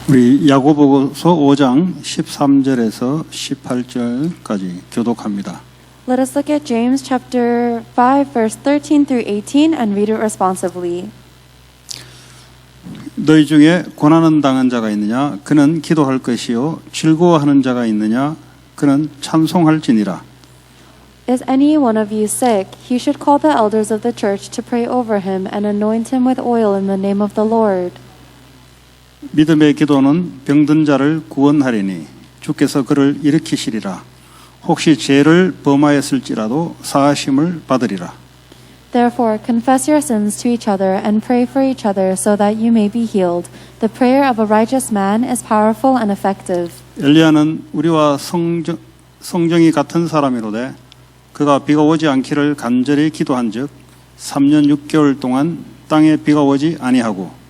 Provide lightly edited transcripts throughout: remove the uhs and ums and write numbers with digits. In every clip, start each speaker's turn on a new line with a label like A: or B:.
A: 우리 야고보서 5장 13절에서 18절까지 교독합니다.
B: Let us look at James chapter 5 verse 13 through 18 and read it responsively.
A: 너희 중에 고난은 당한 자가 있느냐? 그는 기도할 것이요. 즐거워하는 자가 있느냐? 그는 찬송할지니라.
B: Is any one of you sick? He should call the elders of the church to pray over him and anoint him with oil in the name of the Lord.
A: 믿음의 기도는 병든 자를 구원하리니 주께서 그를 일으키시리라. 혹시 죄를 범하였을지라도 사하심을 받으리라.
B: Therefore, confess your sins to each other and pray for each other so that you may be healed. The prayer of a righteous man is powerful and effective.
A: 엘리야는 우리와 성정이 같은 사람이로되 그가 비가 오지 않기를 간절히 기도한즉 3년 6개월 동안 땅에 비가 오지 아니하고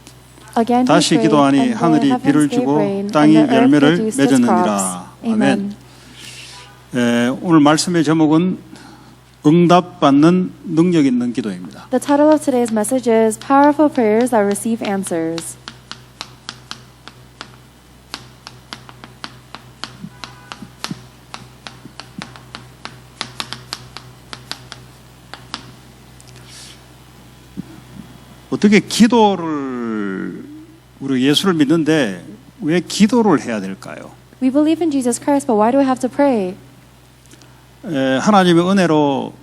B: Again,
A: 다시
B: he prayed,
A: 기도하니
B: and the
A: 하늘이
B: heavens
A: 비를
B: gave
A: 주고
B: rain,
A: 땅이
B: and the earth
A: 열매를
B: produced its
A: 맺었느니라.
B: crops. Amen.
A: 오늘 말씀의 제목은 응답받는 능력 있는 기도입니다.
B: The title of today's message is Powerful Prayers That Receive Answers.
A: 어떻게 기도를 우리 예수를 믿는데 왜 기도를 해야 될까요?
B: We believe in Jesus Christ, but why do we have to pray?
A: 하나님의 은혜로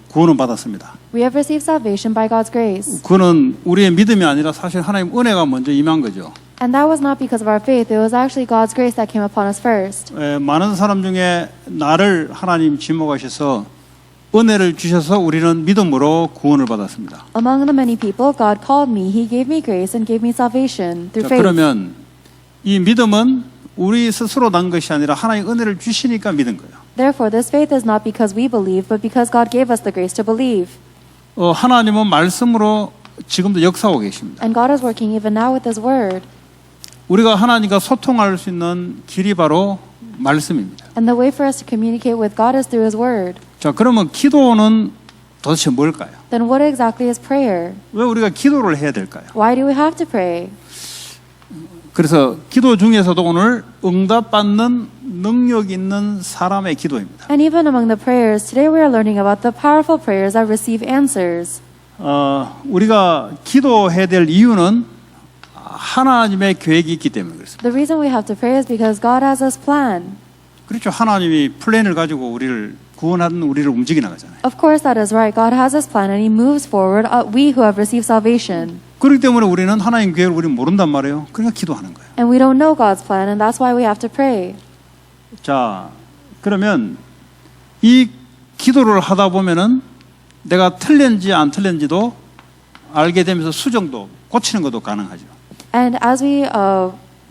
A: 구원을 받았습니다.
B: We have received salvation by God's grace.
A: 그는 우리의 믿음이 아니라 사실 하나님 은혜가 먼저 임한 거죠.
B: And that was not because of our faith. It was actually God's grace that came upon us first.
A: 많은 사람 중에 나를 하나님 지목하셔서 은혜를 주셔서 우리는 믿음으로 구원을 받았습니다.
B: Among the many people, God called me. He gave me grace and gave me salvation through faith.
A: 그러면 이 믿음은 우리 스스로 난 것이 아니라 하나님 은혜를 주시니까 믿은 거예요.
B: Therefore, this faith is not because we believe, but because God gave us the grace to believe.
A: 하나님은 말씀으로 지금도 역사하고 계십니다.
B: And God is working even now with His Word.
A: 우리가 하나님과 소통할 수 있는 길이 바로 말씀입니다.
B: And the way for us to communicate with God is through His Word.
A: 자, 그러면 기도는 도대체 뭘까요?
B: Then what exactly is prayer?
A: 왜 우리가 기도를 해야 될까요?
B: Why do we have to pray?
A: 그래서 기도 중에서도 오늘 응답받는 능력 있는 사람의 기도입니다.
B: And even among the prayers, today we are learning about the powerful prayers that receive answers.
A: 우리가 기도해야 될 이유는 하나님의 계획이 있기 때문에 그렇습니다.
B: The reason we have to pray is because God has His plan.
A: 그렇죠. 하나님이 플랜을 가지고 우리를 구원하는 우리를 움직이 나가잖아요.
B: Of course that is right. God has His plan and He moves forward. We who have received salvation.
A: 그렇기 때문에 우리는 하나님 계획을 우리는 모른단 말이에요. 그러니까 기도하는 거예요.
B: And we don't know God's plan, and that's why we have to pray.
A: 자, 그러면 이 기도를 하다 보면은 내가 틀렸는지 안 틀렸는지도 알게 되면서 수정도 고치는 것도 가능하죠.
B: And as we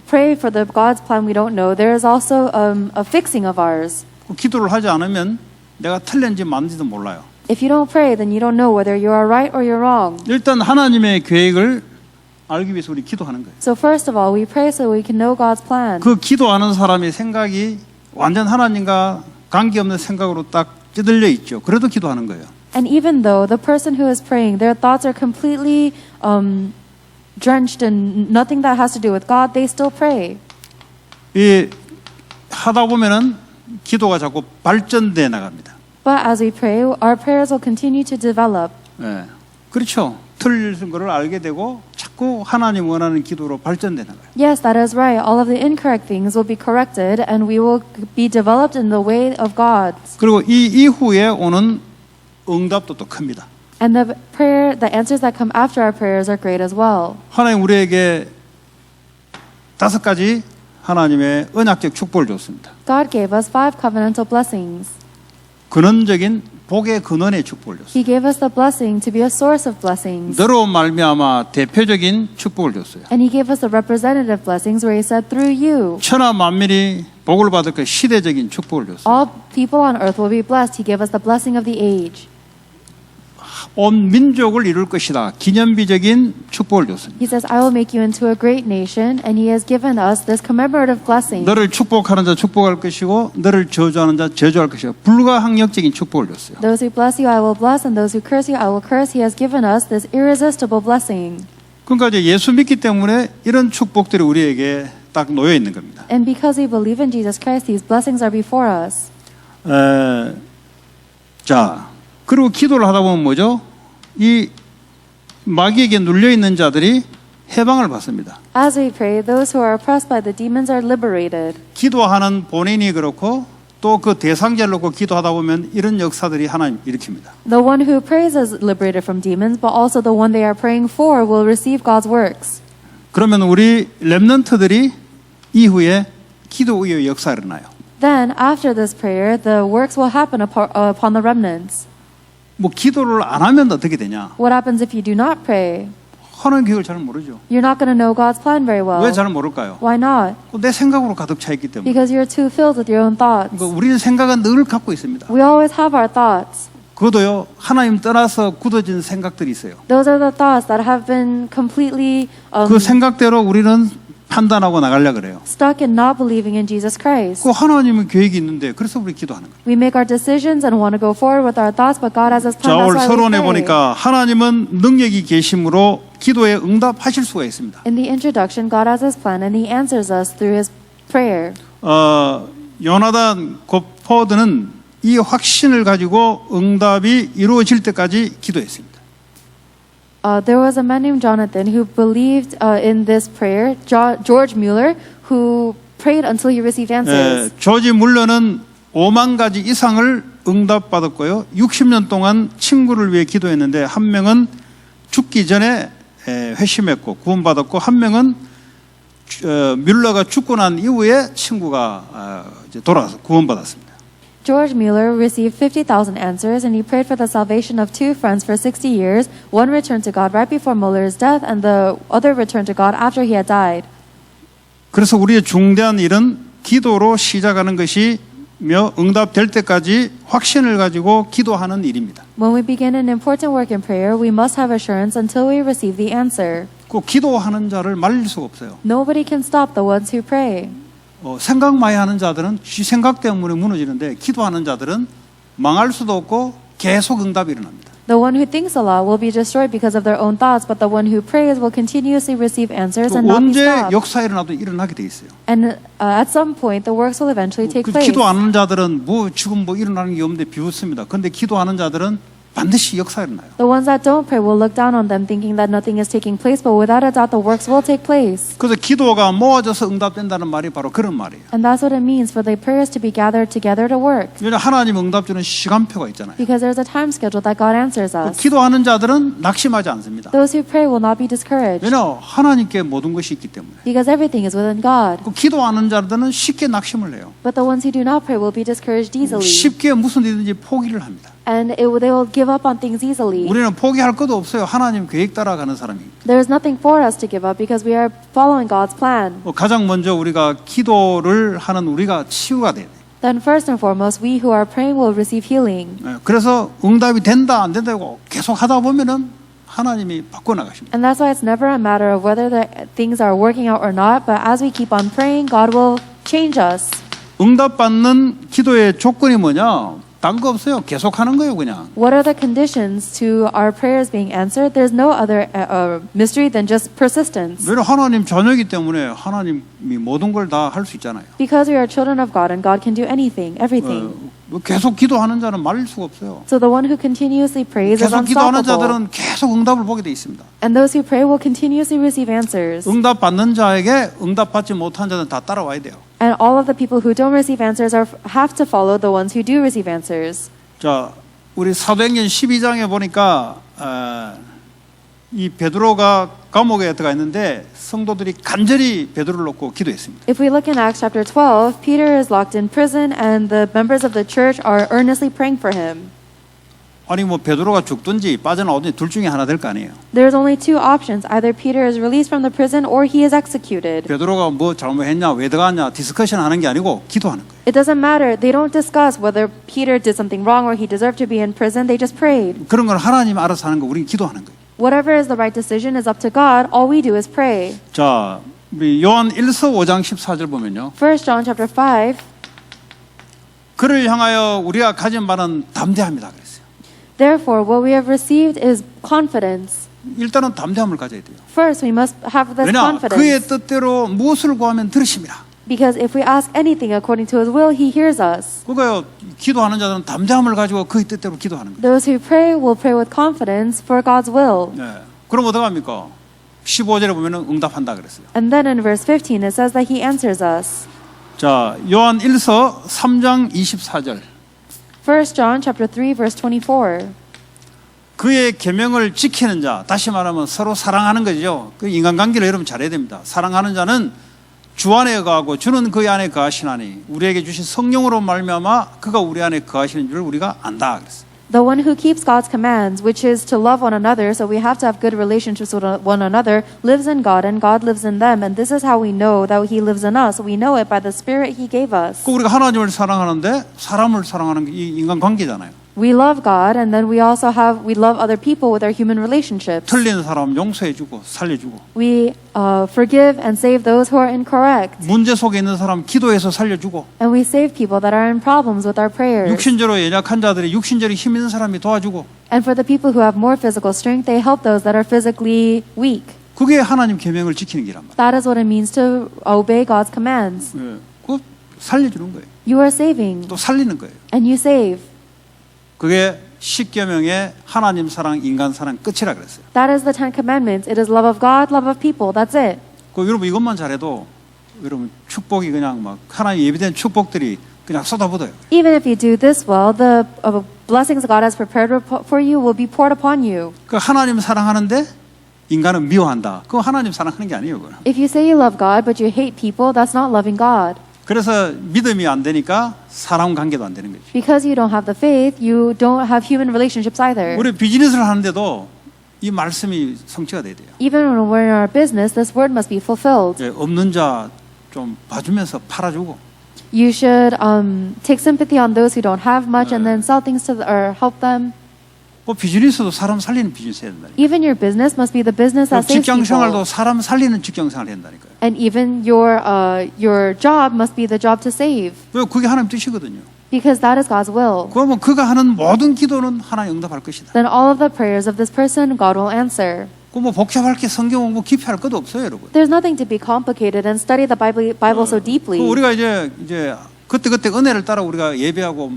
B: pray for the God's plan we don't know, there is also a fixing of ours.
A: 기도를 하지 않으면 내가 틀렸는지 맞는지도 몰라요.
B: If you don't pray, then you don't know whether you are right or you're wrong.
A: 일단 하나님의 계획을 알기 위해서 우리 기도하는 거예요.
B: So first of all, we pray so we can know God's plan.
A: 그 기도하는 사람의 생각이 완전 하나님과 관계없는 생각으로 딱 찌들려 있죠. 그래도 기도하는 거예요.
B: And even though the person who is praying, their thoughts are completely drenched in nothing that has to do with God, they still pray.
A: 이 하다 보면은 기도가 자꾸 발전돼 나갑니다.
B: But as we pray, our prayers will continue to develop.
A: 예, 그렇죠. 틀린 것을 알게 되고 자꾸 하나님 원하는 기도로 발전돼 나가요.
B: Yes, that is right. All of the incorrect things will be corrected, and we will be developed in the way of God.
A: 그리고 이 이후에 오는 응답도 또 큽니다.
B: And the answers that come after our prayers are great as well.
A: 하나님 우리에게 5가지 하나님의 언약적 축복을 줬습니다.
B: God gave us 5 covenantal blessings.
A: 근원적인 복의 근원의 축복을 줬어요.
B: He gave us the blessing to be a source of blessings.
A: 너로 말미암아 대표적인 축복을 줬어요.
B: And He gave us the representative blessings where He said, through you,
A: 천하 만민이 복을 받을 그 시대적인 축복을 줬어요.
B: all people on earth will be blessed. He gave us the blessing of the age.
A: 온 민족을 이룰 것이다. 기념비적인 축복을 줬습니다.
B: He says, I will make you into a great nation, and He has given us this commemorative blessing.
A: 너를 축복하는 자 축복할 것이고 너를 저주하는 자 저주할 것이고 불가항력적인 축복을 줬어요.
B: Those who bless you, I will bless, and those who curse you, I will curse. He has given us this irresistible blessing.
A: 그러니까 이제 예수 믿기 때문에 이런 축복들이 우리에게 딱 놓여 있는 겁니다.
B: And because we believe in Jesus Christ, these blessings are before us.
A: 자, 그리고 기도를 하다 보면 뭐죠? 이 마귀에게 눌려 있는 자들이 해방을 받습니다.
B: As we pray, those who are oppressed by the demons are liberated.
A: 기도하는 본인이 그렇고 또 그 대상자를 놓고 기도하다 보면 이런 역사들이 하나님 일으킵니다.
B: The one who prays is liberated from demons, but also the one they are praying for will receive God's works.
A: 그러면 우리 렘넌트들이 이후에 기도 의의 역사가 일어나요.
B: Then, after this prayer, the works will happen upon the remnants.
A: 뭐 기도를 안 하면 어떻게 되냐?
B: What happens if you do not pray?
A: 하나님 계획을 잘 모르죠.
B: You're not going to know God's plan very well.
A: 왜 잘 모를까요?
B: Why not?
A: 내 생각으로 가득 차 있기 때문에.
B: Because you're too filled with your own thoughts.
A: 그러니까 우리는 생각은 늘 갖고 있습니다.
B: We always have our thoughts.
A: 그것도요, 하나님 떠나서 굳어진 생각들이 있어요.
B: Those are the thoughts that have been completely
A: 그 생각대로 우리는 판단하고 나가려 그래요.
B: stuck in not believing in Jesus Christ.
A: 그 하나님은 계획이 있는데 그래서 우리 기도하는 거예요.
B: We make our decisions and want to go forward with our thoughts, but God has His
A: 자,
B: plan.
A: 오늘
B: That's why we
A: 서론에
B: pray.
A: 보니까 하나님은 능력이 계심으로 기도에 응답하실 수가 있습니다.
B: In the introduction, God has His plan and He answers us through His prayer.
A: 요나단 고포드는 이 확신을 가지고 응답이 이루어질 때까지 기도했습니다.
B: There was a man named Jonathan who believed in this prayer. George Mueller, who prayed until he received answers.
A: 조지 물러는 5만 가지 이상을 응답받았고요. 60년 동안 친구를 위해 기도했는데 한 명은 죽기 전에 회심했고 구원받았고 한 명은 뮬러가 죽고 난 이후에 친구가 이제 돌아와서 구원받았습니다.
B: George Mueller received 50,000 answers, and he prayed for the salvation of two friends for 60 years. One returned to God right before Mueller's death, and the other returned to God after he had died.
A: 그래서 우리의 중대한 일은 기도로 시작하는 것이며 응답될 때까지 확신을 가지고 기도하는 일입니다.
B: When we begin an important work in prayer, we must have assurance until we receive the answer.
A: 그 기도하는 자를 말릴 수가 없어요.
B: Nobody can stop the ones who pray.
A: 생각 많이 하는 자들은 지 생각 때문에 무너지는데 기도하는 자들은 망할 수도 없고 계속 응답이 일어납니다.
B: The one who thinks a lot will be destroyed because of their own thoughts, but the one who prays will continuously receive answers and not be
A: 언제
B: stopped.
A: 역사 일어나도 일어나게 돼 있어요.
B: And at some point, the works will eventually take place.
A: 기도하는 자들은 지금 일어나는 게 없는데 비웃습니다. 그런데 기도하는 자들은 반드시 역사 일어나요.
B: The ones that don't pray will look down on them, thinking that nothing is taking place, but without a doubt, the works will take place.
A: 그래서 기도가 모아져서 응답된다는 말이 바로 그런 말이에요.
B: And that's what it means for the prayers to be gathered together to work.
A: 왜냐하면 하나님 응답 주는 시간표가 있잖아요.
B: Because there's a time schedule that God answers us.
A: 기도하는 자들은 낙심하지 않습니다.
B: Those who pray will not be discouraged.
A: 왜냐하면 하나님께 모든 것이 있기 때문에.
B: Because everything is within God.
A: 기도하는 자들은 쉽게 낙심을 해요.
B: But the ones who do not pray will be discouraged easily.
A: 쉽게 무슨 일든지 포기를 합니다.
B: And they will give up on things easily.
A: 우리는 포기할 것도 없어요. 하나님 계획 따라가는 사람입니다.
B: There's nothing for us to give up because we are following God's plan.
A: 가장 먼저 우리가 기도를 하는 우리가 치유가 돼요.
B: Then first and foremost, we who are praying will receive healing.
A: 그래서 응답이 된다 안 된다고 계속 하다 보면은 하나님이 바꿔 나가십니다.
B: And that's why it's never a matter of whether the things are working out or not, but as we keep on praying, God will change us.
A: 응답받는 기도의 조건이 뭐냐? 딴 거 없어요. 계속 하는 거예요, 그냥.
B: What are the conditions to our prayers being answered? There's no other mystery than just persistence.
A: 왜냐하면 하나님 자녀이기 때문에 하나님이 모든 걸 다 할 수 있잖아요.
B: Because we are children of God and God can do anything, everything.
A: 계속 기도하는 자는 말릴 수가 없어요.
B: So the one who continuously prays is
A: 계속 기도하는
B: unstoppable.
A: 자들은 계속 응답을 보게 돼 있습니다.
B: And those who pray will continuously receive answers.
A: 응답받는 자에게 응답받지 못한 자는 다 따라와야 돼요.
B: And all of the people who don't receive answers have to follow the ones who do receive answers.
A: 자, 우리 사도행전 12장에 보니까 이 베드로가 감옥에 들어가 있는데 성도들이 간절히 베드로를 놓고 기도했습니다.
B: If we look in Acts chapter 12, Peter is locked in prison and the members of the church are earnestly praying for him.
A: 아니 뭐 베드로가 죽든지 빠져나오든지 둘 중에 하나 될 거 아니에요.
B: There's only two options. Either Peter is released from the prison or he is executed.
A: 베드로가 뭐 잘못했냐, 왜 들어갔냐 디스커션 하는 게 아니고 기도하는 거예요.
B: It doesn't matter. They don't discuss whether Peter did something wrong or he deserved to be in prison. They just prayed.
A: 그런 건 하나님 알아서 하는 거 우리는 기도하는 거예요.
B: Whatever is the right decision is up to God. All we do is pray.
A: 자, 우리 요한 1서 5장 14절 보면요.
B: 1 John chapter 5.
A: 그를 향하여 우리가 가진 바는 담대합니다 그랬어요.
B: Therefore, what we have received is confidence.
A: 일단은 담대함을 가져야 돼요.
B: First, we must have this
A: 왜냐? 그의
B: confidence.
A: 뜻대로 무엇을 구하면 들으심이라.
B: Because if we ask anything according to His will, He hears us.
A: 그거요. 기도하는 자들은 담대함을 가지고 그의 뜻대로 기도하는 거예요.
B: Those who pray will pray with confidence for God's will.
A: 네. 그럼 어떡합니까? 15절에 보면은 응답한다 그랬어요.
B: And then in verse 15, it says that He answers us.
A: 자, 요한 1서 3장 24절.
B: 1 John chapter 3, verse 24.
A: 그의 계명을 지키는 자, 다시 말하면 서로 사랑하는 거죠. 그 인간관계를 여러분 잘해야 됩니다. 사랑하는 자는 주 안에 거하고 주는 그의 안에 거하시나니 우리에게 주신 성령으로 말미암아 그가 우리 안에 거하시는 줄 우리가 안다 그랬어요.
B: The one who keeps God's commands, which is to love one another, so we have to have good relationships with one another, lives in God and God lives in them. And this is how we know that He lives in us. We know it by the Spirit He gave us.
A: 그 우리가 하나님을 사랑하는데 사람을 사랑하는 게 이 인간관계잖아요.
B: We love God, and then we love other people with our human relationships.
A: 틀린 사람 용서해주고 살려주고
B: We forgive and save those who are incorrect.
A: 문제 속에 있는 사람 기도해서 살려주고
B: And we save people that are in problems with our prayers.
A: 육신적으로 연약한 자들이 육신적으로 힘 있는 사람이 도와주고
B: And for the people who have more physical strength, they help those that are physically weak.
A: 그게 하나님 계명을 지키는 기란 말이에요.
B: That is what it means to obey God's commands.
A: 예, 그거 살려주는 거예요.
B: You are saving,
A: 또 살리는 거예요.
B: and you save.
A: 그게 십계명의 하나님 사랑, 인간 사랑 끝이라 그랬어요.
B: That is the Ten Commandments. It is love of God, love of people. That's it.
A: 그 여러분 이것만 잘해도 여러분 축복이 그냥 막 하나님 예비된 축복들이 그냥 쏟아부어요.
B: Even if you do this well, the blessings God has prepared for you will be poured upon you.
A: 그 하나님 사랑하는데 인간은 미워한다. 그거 하나님 사랑하는 게 아니에요. 그거는.
B: If you say you love God, but you hate people, that's not loving God.
A: 그래서 믿음이 안 되니까 사람 관계도 안 되는 거죠.
B: Because you don't have the faith, you don't have human relationships either.
A: 우리 비즈니스를 하는데도 이 말씀이 성취가 돼야 돼요.
B: Even when we're in our business, this word must be fulfilled.
A: 예, 없는 자 좀 봐주면서 팔아주고
B: You should take sympathy on those who don't have much and then sell things to or help them.
A: 뭐 비즈니스도 사람 살리는 비즈니스 해야 된다.
B: Even your business must be the business that saves
A: 직장 생활도
B: people.
A: 사람 살리는 직장 생활을 한다니까요.
B: And even your job must be the job to save.
A: 왜 그게 하나님 뜻이거든요.
B: Because that is God's will.
A: 그러면 그가 하는 모든 기도는 하나님 응답할 것이다.
B: Then all of the prayers of this person, God will answer.
A: 그 뭐 복잡할 게 성경 공부 깊이 할 것도 없어요, 여러분.
B: There's nothing to be complicated and study the Bible so
A: 그
B: deeply.
A: 우리가 이제 그때 은혜를 따라 우리가 예배하고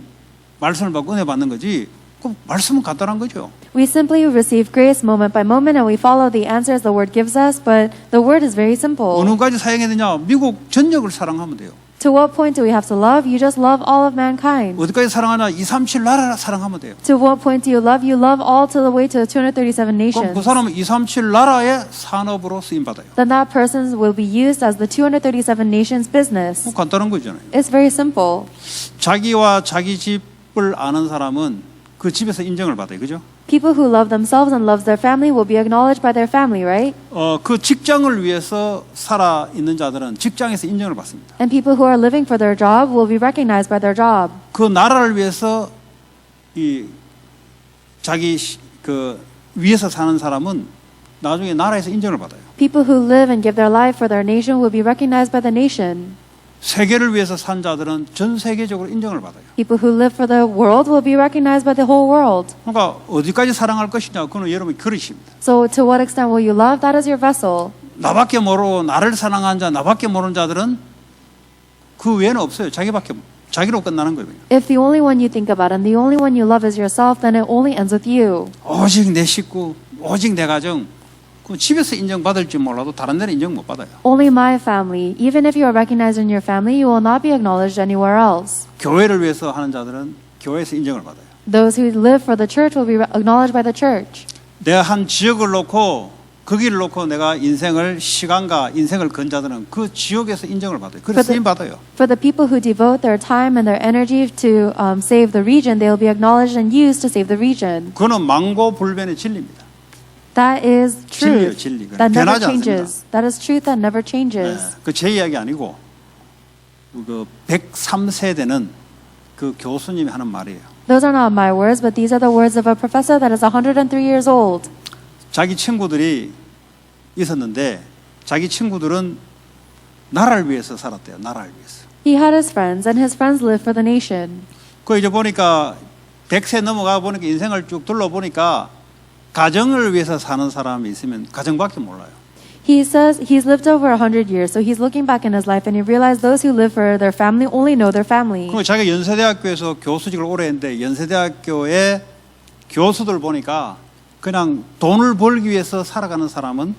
A: 말씀을 받고 은혜 받는 거지. 그 말씀은 간단한 거죠.
B: We simply receive grace moment by moment and we follow the answers the Word gives us, but the Word is very simple.
A: 어느까지 사용해야 되냐? 미국 전역을 사랑하면 돼요.
B: To what point do we have to love? You just love all of mankind.
A: 어디까지 사랑하냐? 237 나라 사랑하면 돼요.
B: To what point do you love? You love all to the way to 237
A: 그럼
B: nations.
A: 그 사람은 237 나라의 산업으로 쓰임 받아요.
B: Then that person will be used as the 237 nations business.
A: 뭐 간단한 거잖아요.
B: It's very simple.
A: 자기와 자기 집을 아는 사람은 그 집에서 인정을 받아요. 그죠?
B: People who love themselves and loves their family will be acknowledged by their family, right?
A: 그 직장을 위해서 살아 있는 자들은 직장에서 인정을 받습니다.
B: And people who are living for their job will be recognized by their job.
A: 그 나라를 위해서 이 자기 그 위에서 사는 사람은 나중에 나라에서 인정을 받아요.
B: People who live and give their life for their nation will be recognized by the nation.
A: 세계를 위해서 산 자들은 전 세계적으로 인정을 받아요.
B: People who live for the world will be recognized by the whole world.
A: 그러니까 어디까지 사랑할 것이냐 그건 여러분의 그릇입니다.
B: So to what extent will you love? That is your vessel.
A: 나밖에 모르고 나를 사랑한 자, 나밖에 모르는 자들은 그 외에는 없어요. 자기로 끝나는 거예요.
B: If the only one you think about and the only one you love is yourself, then it only ends with you.
A: 오직 내 식구, 오직 내 가정. 그 집에서 인정받을지 몰라도 다른 데는 인정 못 받아요.
B: Only my family. Even if you are recognized in your family, you will not be acknowledged anywhere else.
A: 교회를 위해서 하는 자들은 교회에서 인정을 받아요.
B: Those who live for the church will be acknowledged by the church.
A: 내가 한 지역을 놓고 그 길을 놓고 내가 시간과 인생을 건 자들은 그 지역에서 인정을 받아요. 그래서 쓰임 받아요.
B: For the people who devote their time and their energy to save the region, they will be acknowledged and used to save the region.
A: 그거는 망고불변의 진리입니다.
B: That is truth.
A: 진리.
B: That never
A: 변하지
B: changes. That is truth that never changes.
A: 그 제 이야기 아니고 그 103세대는 그 교수님이 하는 말이에요.
B: Those are not my words, but these are the words of a professor that is 103 years old.
A: 자기 친구들이 있었는데 자기 친구들은 나라를 위해서 살았대요. 나라를 위해서.
B: He had his friends, and his friends lived for the nation.
A: 그 이제 보니까 100세 넘어가 보니까 인생을 쭉 둘러보니까 가정을 위해서 사는 사람이 있으면 가정밖에 몰라요.
B: He says he's lived over 100 years, so he's looking back in his life and he realized those who live for their family only know their family.
A: 그 자기가 연세대학교에서 교수직을 오래 했는데 연세대학교의 교수들 보니까 그냥 돈을 벌기 위해서 살아가는 사람은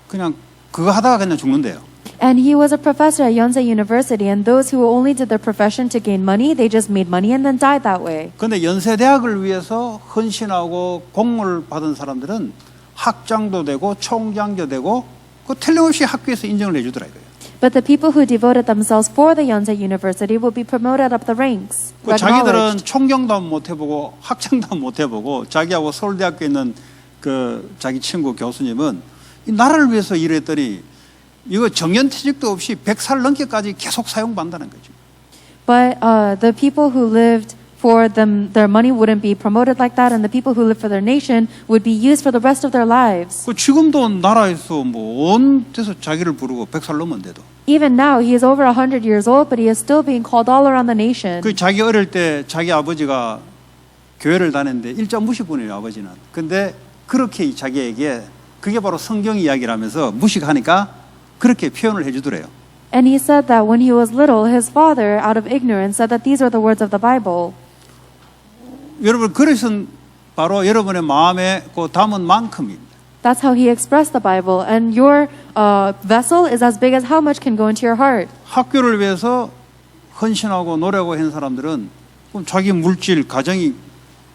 A: 그냥 그거 하다가 그냥 죽는데요.
B: And he was a professor at Yonsei University, and those who only did their profession to gain money, they just made money and then died that way.
A: 그런데 연세대학을 위해서 헌신하고 공을 받은 사람들은 학장도 되고 총장도 되고 그 틀림없이 학교에서 인정을 해주더라고요.
B: But the people who devoted themselves for the Yonsei University will be promoted up the ranks.
A: 그 자기들은
B: acknowledged.
A: 총경도 못 해보고 학장도 못 해보고 자기하고 서울대학교에 있는 그 자기 친구 교수님은 이 나라를 위해서 일했더니 이거 정년퇴직도 없이 100살 넘게까지 계속 사용받는다는 거죠.
B: But the people who lived for them, their money wouldn't be promoted like that, and the people who lived for their nation would be used for the rest of their lives.
A: 그 지금도 나라에서 뭐 온 데서 자기를 부르고 100살 넘었는데도
B: Even now, he is over 100 years old, but he is still being called all around the nation.
A: 그 자기 어릴 때 자기 아버지가 교회를 다녔는데 일자 무식분이에요 아버지는. 근데 그렇게 자기에게 그게 바로 성경 이야기라면서 무식하니까 그렇게 표현을 해주더래요.
B: And he said that when he was little, his father, out of ignorance, said that these were the words of the Bible.
A: 여러분 그것은 바로 여러분의 마음에 그 담은 만큼입니다.
B: That's how he expressed the Bible. And your vessel is as big as how much can go into your heart.
A: 학교를 위해서 헌신하고 노력하고 한 사람들은 그럼 자기 물질, 가정이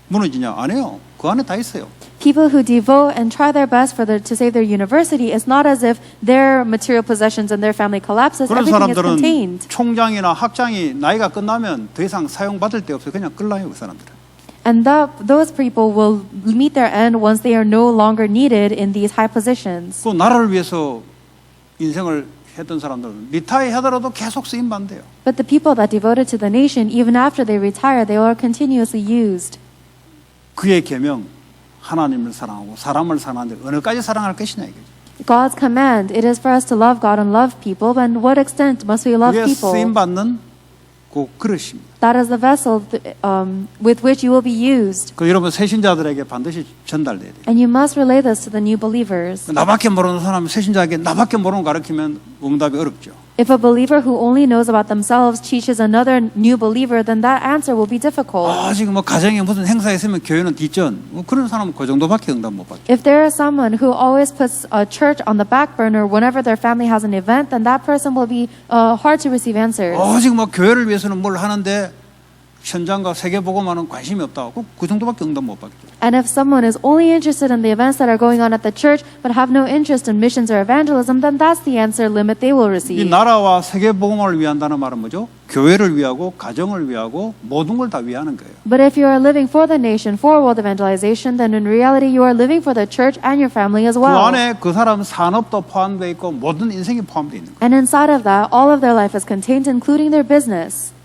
A: 무너지냐? 안 해요. 그 안에 다 있어요.
B: People who devote and try their best to save their university, it's not as if their material possessions and their family collapses.
A: 그런
B: Everything is
A: 사람들은
B: contained.
A: 총장이나 학장이 나이가 끝나면 더 이상 사용받을 데 없어요. 그냥 끌라요, 그 사람들은.
B: And those people will meet their end once they are no longer needed in these high positions.
A: 그 나라를 위해서 인생을 했던 사람들은 리타이 하더라도 계속 쓰임 받는데요.
B: But the people that devoted to the nation, even after they retire, they are continuously used.
A: 그의 계명 하나님을 사랑하고 사람을 사랑하는데 어느까지 사랑할 것이냐 이거죠.
B: God's command, it is for us to love God and love people, but in what extent must we love
A: 그에 쓰임
B: people?
A: 받는 그 그릇입니다.
B: That is the vessel with which you will be used.
A: 그 여러분 새신자들에게 반드시 전달돼야 돼요.
B: And you must relay this to the new believers.
A: 나밖에 모르는 사람 새신자에게 나밖에 모르는 거 가르치면 응답이 어렵죠.
B: If a believer who only knows about themselves teaches another new believer, then that answer will be difficult.
A: 지금 뭐 가정에 무슨 행사 있으면 교회는 뒷전. 뭐 그런 사람은 그 정도밖에 응답 못 받죠.
B: If there is someone who always puts a church on the back burner whenever their family has an event, then that person will be hard to receive answers.
A: 지금 뭐 교회를 위해서는 뭘 하는데 현장과 세계복음화는 관심이 없다. 그 정도밖에 응답 못 받죠.
B: And if someone is only interested in the events that are going on at the church but have no interest in missions or evangelism, then that's the answer limit they will
A: 이
B: receive.
A: 나라와 세계복음화를 위한다는 말은 뭐죠? 교회를 위하고 가정을 위하고 모든 걸 다 위하는 거예요.
B: But if you are living for the nation, for world evangelization, then in reality you are living for the church and your family as
A: 그
B: well.
A: 안에 그 사람 산업도 포함되어 있고 모든 인생이 포함되어 있는 거예요.
B: And inside of that, all of their life is contained, including their business.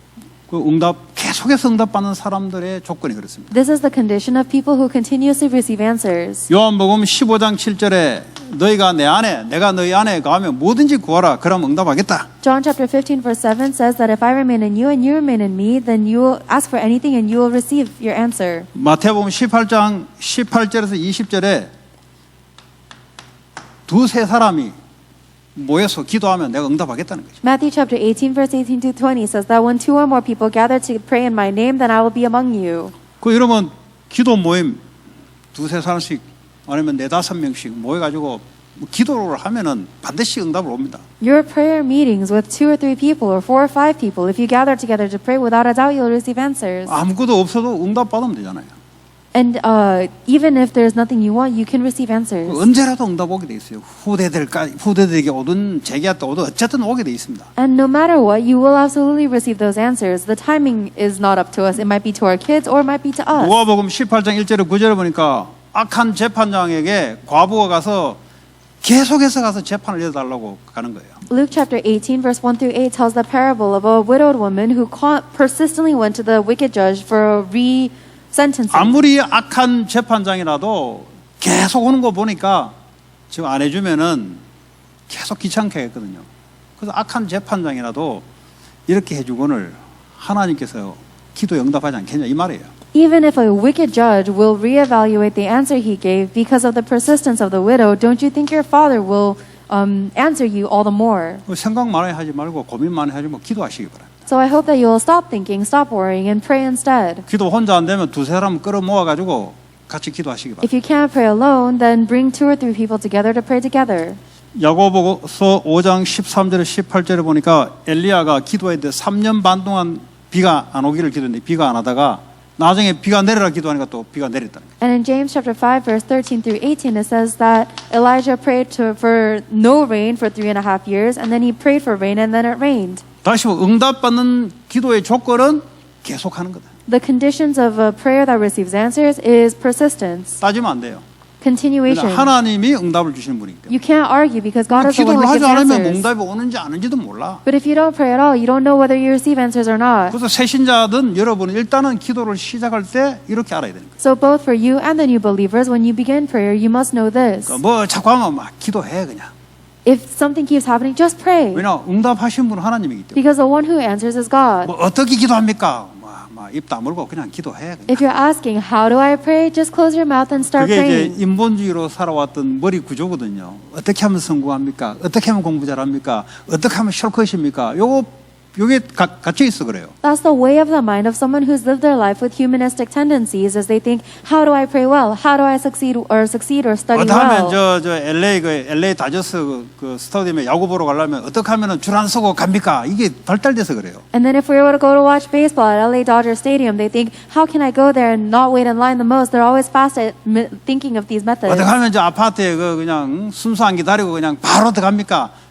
A: 그 응답 계속해서 응답받는 사람들의 조건이 그렇습니다.
B: This is the condition of people who continuously receive answers.
A: 요한복음 15장 7절에 너희가 내 안에 내가 너희 안에 거하면 뭐든지 구하라 그럼 응답하겠다.
B: John chapter 15 verse 7 says that if I remain in you and you remain in me, then you will ask for anything and you will receive your answer.
A: 마태복음 18장 18절에서 20절에 두세 사람이 모여서 기도하면 내가 응답하겠다는 거죠.
B: Matthew chapter 18 verse 18 to 20 says that when two or more people gather to pray in my name, then I will be among you.
A: 그 여러분 기도 모임 두세 사람씩 아니면 네다섯 명씩 모여가지고 기도를 하면은 반드시 응답을 옵니다.
B: Your prayer meetings with 2 or 3 people or 4 or 5 people, if you gather together to pray, without a doubt you'll receive answers.
A: 아무것도 없어도 응답 받으면 되잖아요.
B: And even if there's nothing you want, you can receive answers.
A: 언제라도 응답 오게 돼 있어요. 후대들에게 오든 제기한테 오든 어쨌든 오게 돼 있습니다.
B: And no matter what, you will absolutely receive those answers. The timing is not up to us. It might be to our kids or it might be to us.
A: 누가복음 18장 1절에 9절에 보니까 악한 재판장에게 과부가 가서 계속해서 가서 재판을 해달라고 가는 거예요.
B: Luke chapter 18 verse 1 through 8 tells the parable of a widowed woman who persistently went to the wicked judge for sentencing.
A: 아무리 악한 재판장이라도 계속 오는 거 보니까 지금 안 해주면은 계속 귀찮게 했거든요. 그래서 악한 재판장이라도 이렇게 해주거늘 하나님께서 기도 응답하지 않겠냐 이 말이에요.
B: Even if a wicked judge will reevaluate the answer he gave because of the persistence of the widow, don't you think your father will answer you all the more?
A: 생각 많이 하지 말고 고민 많이 하지 말고 기도하시기 바랍니다.
B: So I hope that you will stop thinking, stop worrying, and pray instead.
A: 기도 혼자 안 되면 두세 사람 끌어 모아가지고 같이 기도하시기 바랍니다.
B: If you can't pray alone, then bring 2 or 3 people together to pray together.
A: 야고보서 5장 13절에 18절에 보니까 엘리야가 기도했는데 3년 반 동안 비가 안 오기를 기도했는데 비가 안 하다가 나중에 비가 내리라 기도하니까 또 비가 내렸다는 거예요.
B: And in James chapter 5, verse 13 through 18, it says that Elijah prayed for no rain for 3.5 years, and then he prayed for rain, and then it rained.
A: 다시 응답받는 기도의 조건은 계속하는 거다.
B: The conditions of a prayer that receives answers is persistence,
A: 따지면 안 돼요.
B: continuation.
A: 하나님이 응답을 주시는 분이기 때문에.
B: You can't argue because God is the one
A: 기도를
B: who
A: 하지
B: gives
A: 않으면
B: answers.
A: 응답이 오는지 아닌지도 몰라.
B: But if you don't pray at all, you don't know whether you receive answers or not.
A: 그래서 새신자든 여러분은 일단은 기도를 시작할 때 이렇게 알아야 되는 거예요.
B: So both for you and the new believers, when you begin prayer, you must know this.
A: 뭐 자꾸 하면 막 기도해 그냥.
B: If something keeps happening, just pray.
A: 왜냐 응답하신 분은 하나님이기 때문에.
B: Because the one who answers is God.
A: 뭐 어떻게 기도합니까? 입 다물고 그냥 기도해. 그냥.
B: If you're asking, how do I pray? Just close your mouth and start
A: 그게 이제
B: praying.
A: 인본주의로 살아왔던 머리 구조거든요. 어떻게 하면 성공합니까? 어떻게 하면 공부 잘합니까? 어떻게 하면 셜컷입니까? 요게 갇혀 있어 그래요.
B: That's the way of the mind of someone who's lived their life with humanistic tendencies, as they think, how do I pray well? How do I succeed or study
A: 어떻게 하면
B: well?
A: 저 LA 다저스 그 스타디움에 야구 보러 가려면 어떻게 하면은 줄 안 서고 갑니까? 이게 발달돼서 그래요.
B: And then if we were to go to watch baseball at LA Dodger Stadium, they think, how can I go there and not wait in line the most? They're always fast at thinking of these methods.
A: 어떻게 하면 저 아파트에 그냥 순서 안 기다리고 그냥 바로 들어갑니까?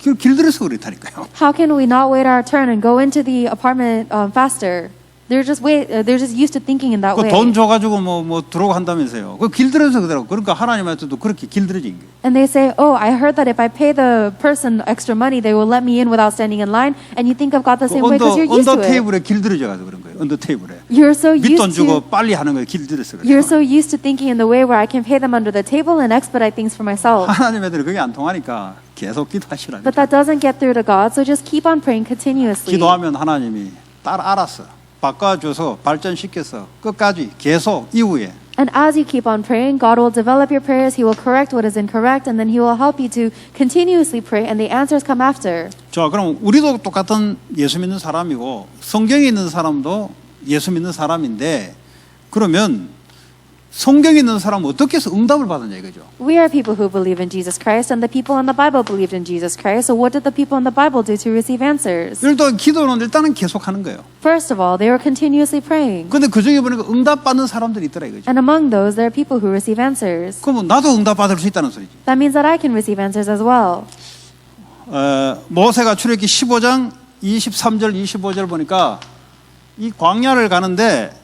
A: 길들여서 그렇다니까요.
B: How can we not wait our turn and go into the apartment faster? They're just used to thinking in that way.
A: 돈 줘가지고 뭐 들어오고 한다면서요. 그 길들여서 그러더라고. 그러니까 하나님한테도 그렇게 길들여진 거예요.
B: And they say, oh, I heard that if I pay the person extra money, they will let me in without standing in line. And you think of God the same way because you're used to
A: 언더
B: it.
A: 테이블에 길들여져가지고 그런 거예요. 언더 테이블에.
B: You're so
A: 밑돈
B: used
A: 주고
B: to
A: 빨리 하는 거에 길들여서 그래요.
B: you're so used to thinking in the way where I can pay them under the table and expedite things for myself.
A: 하나님 애들이 그게 안 통하니까 계속 기도하시라니까.
B: But that doesn't get through to God, so just keep on praying continuously.
A: 기도하면 하나님이 알았어. 바꿔줘서 발전시켜서 끝까지 계속 이후에.
B: And as you keep on praying, God will develop your prayers, He will correct what is incorrect, and then He will help you to continuously pray, and the answers come after.
A: 자, 그럼 우리도 똑같은 예수 믿는 사람이고 성경에 있는 사람도 예수 믿는 사람인데 그러면 성경에 있는 사람은 어떻게 해서 응답을 받았냐 이거죠.
B: We are people who believe in Jesus Christ, and the people in the Bible believed in Jesus Christ. So what did the people in the Bible do to receive answers?
A: 일단 기도는 일단은 계속하는 거예요.
B: First of all, they were continuously praying.
A: 근데 그 중에 보니까 응답 받는 사람들이 있더라 이거죠.
B: And among those, there are people who receive answers.
A: 그러면 나도 응답 받을 수 있다는 소리지.
B: That means that I can receive answers as well.
A: 모세가 출애굽기 15장 23절 25절 보니까 이 광야를 가는데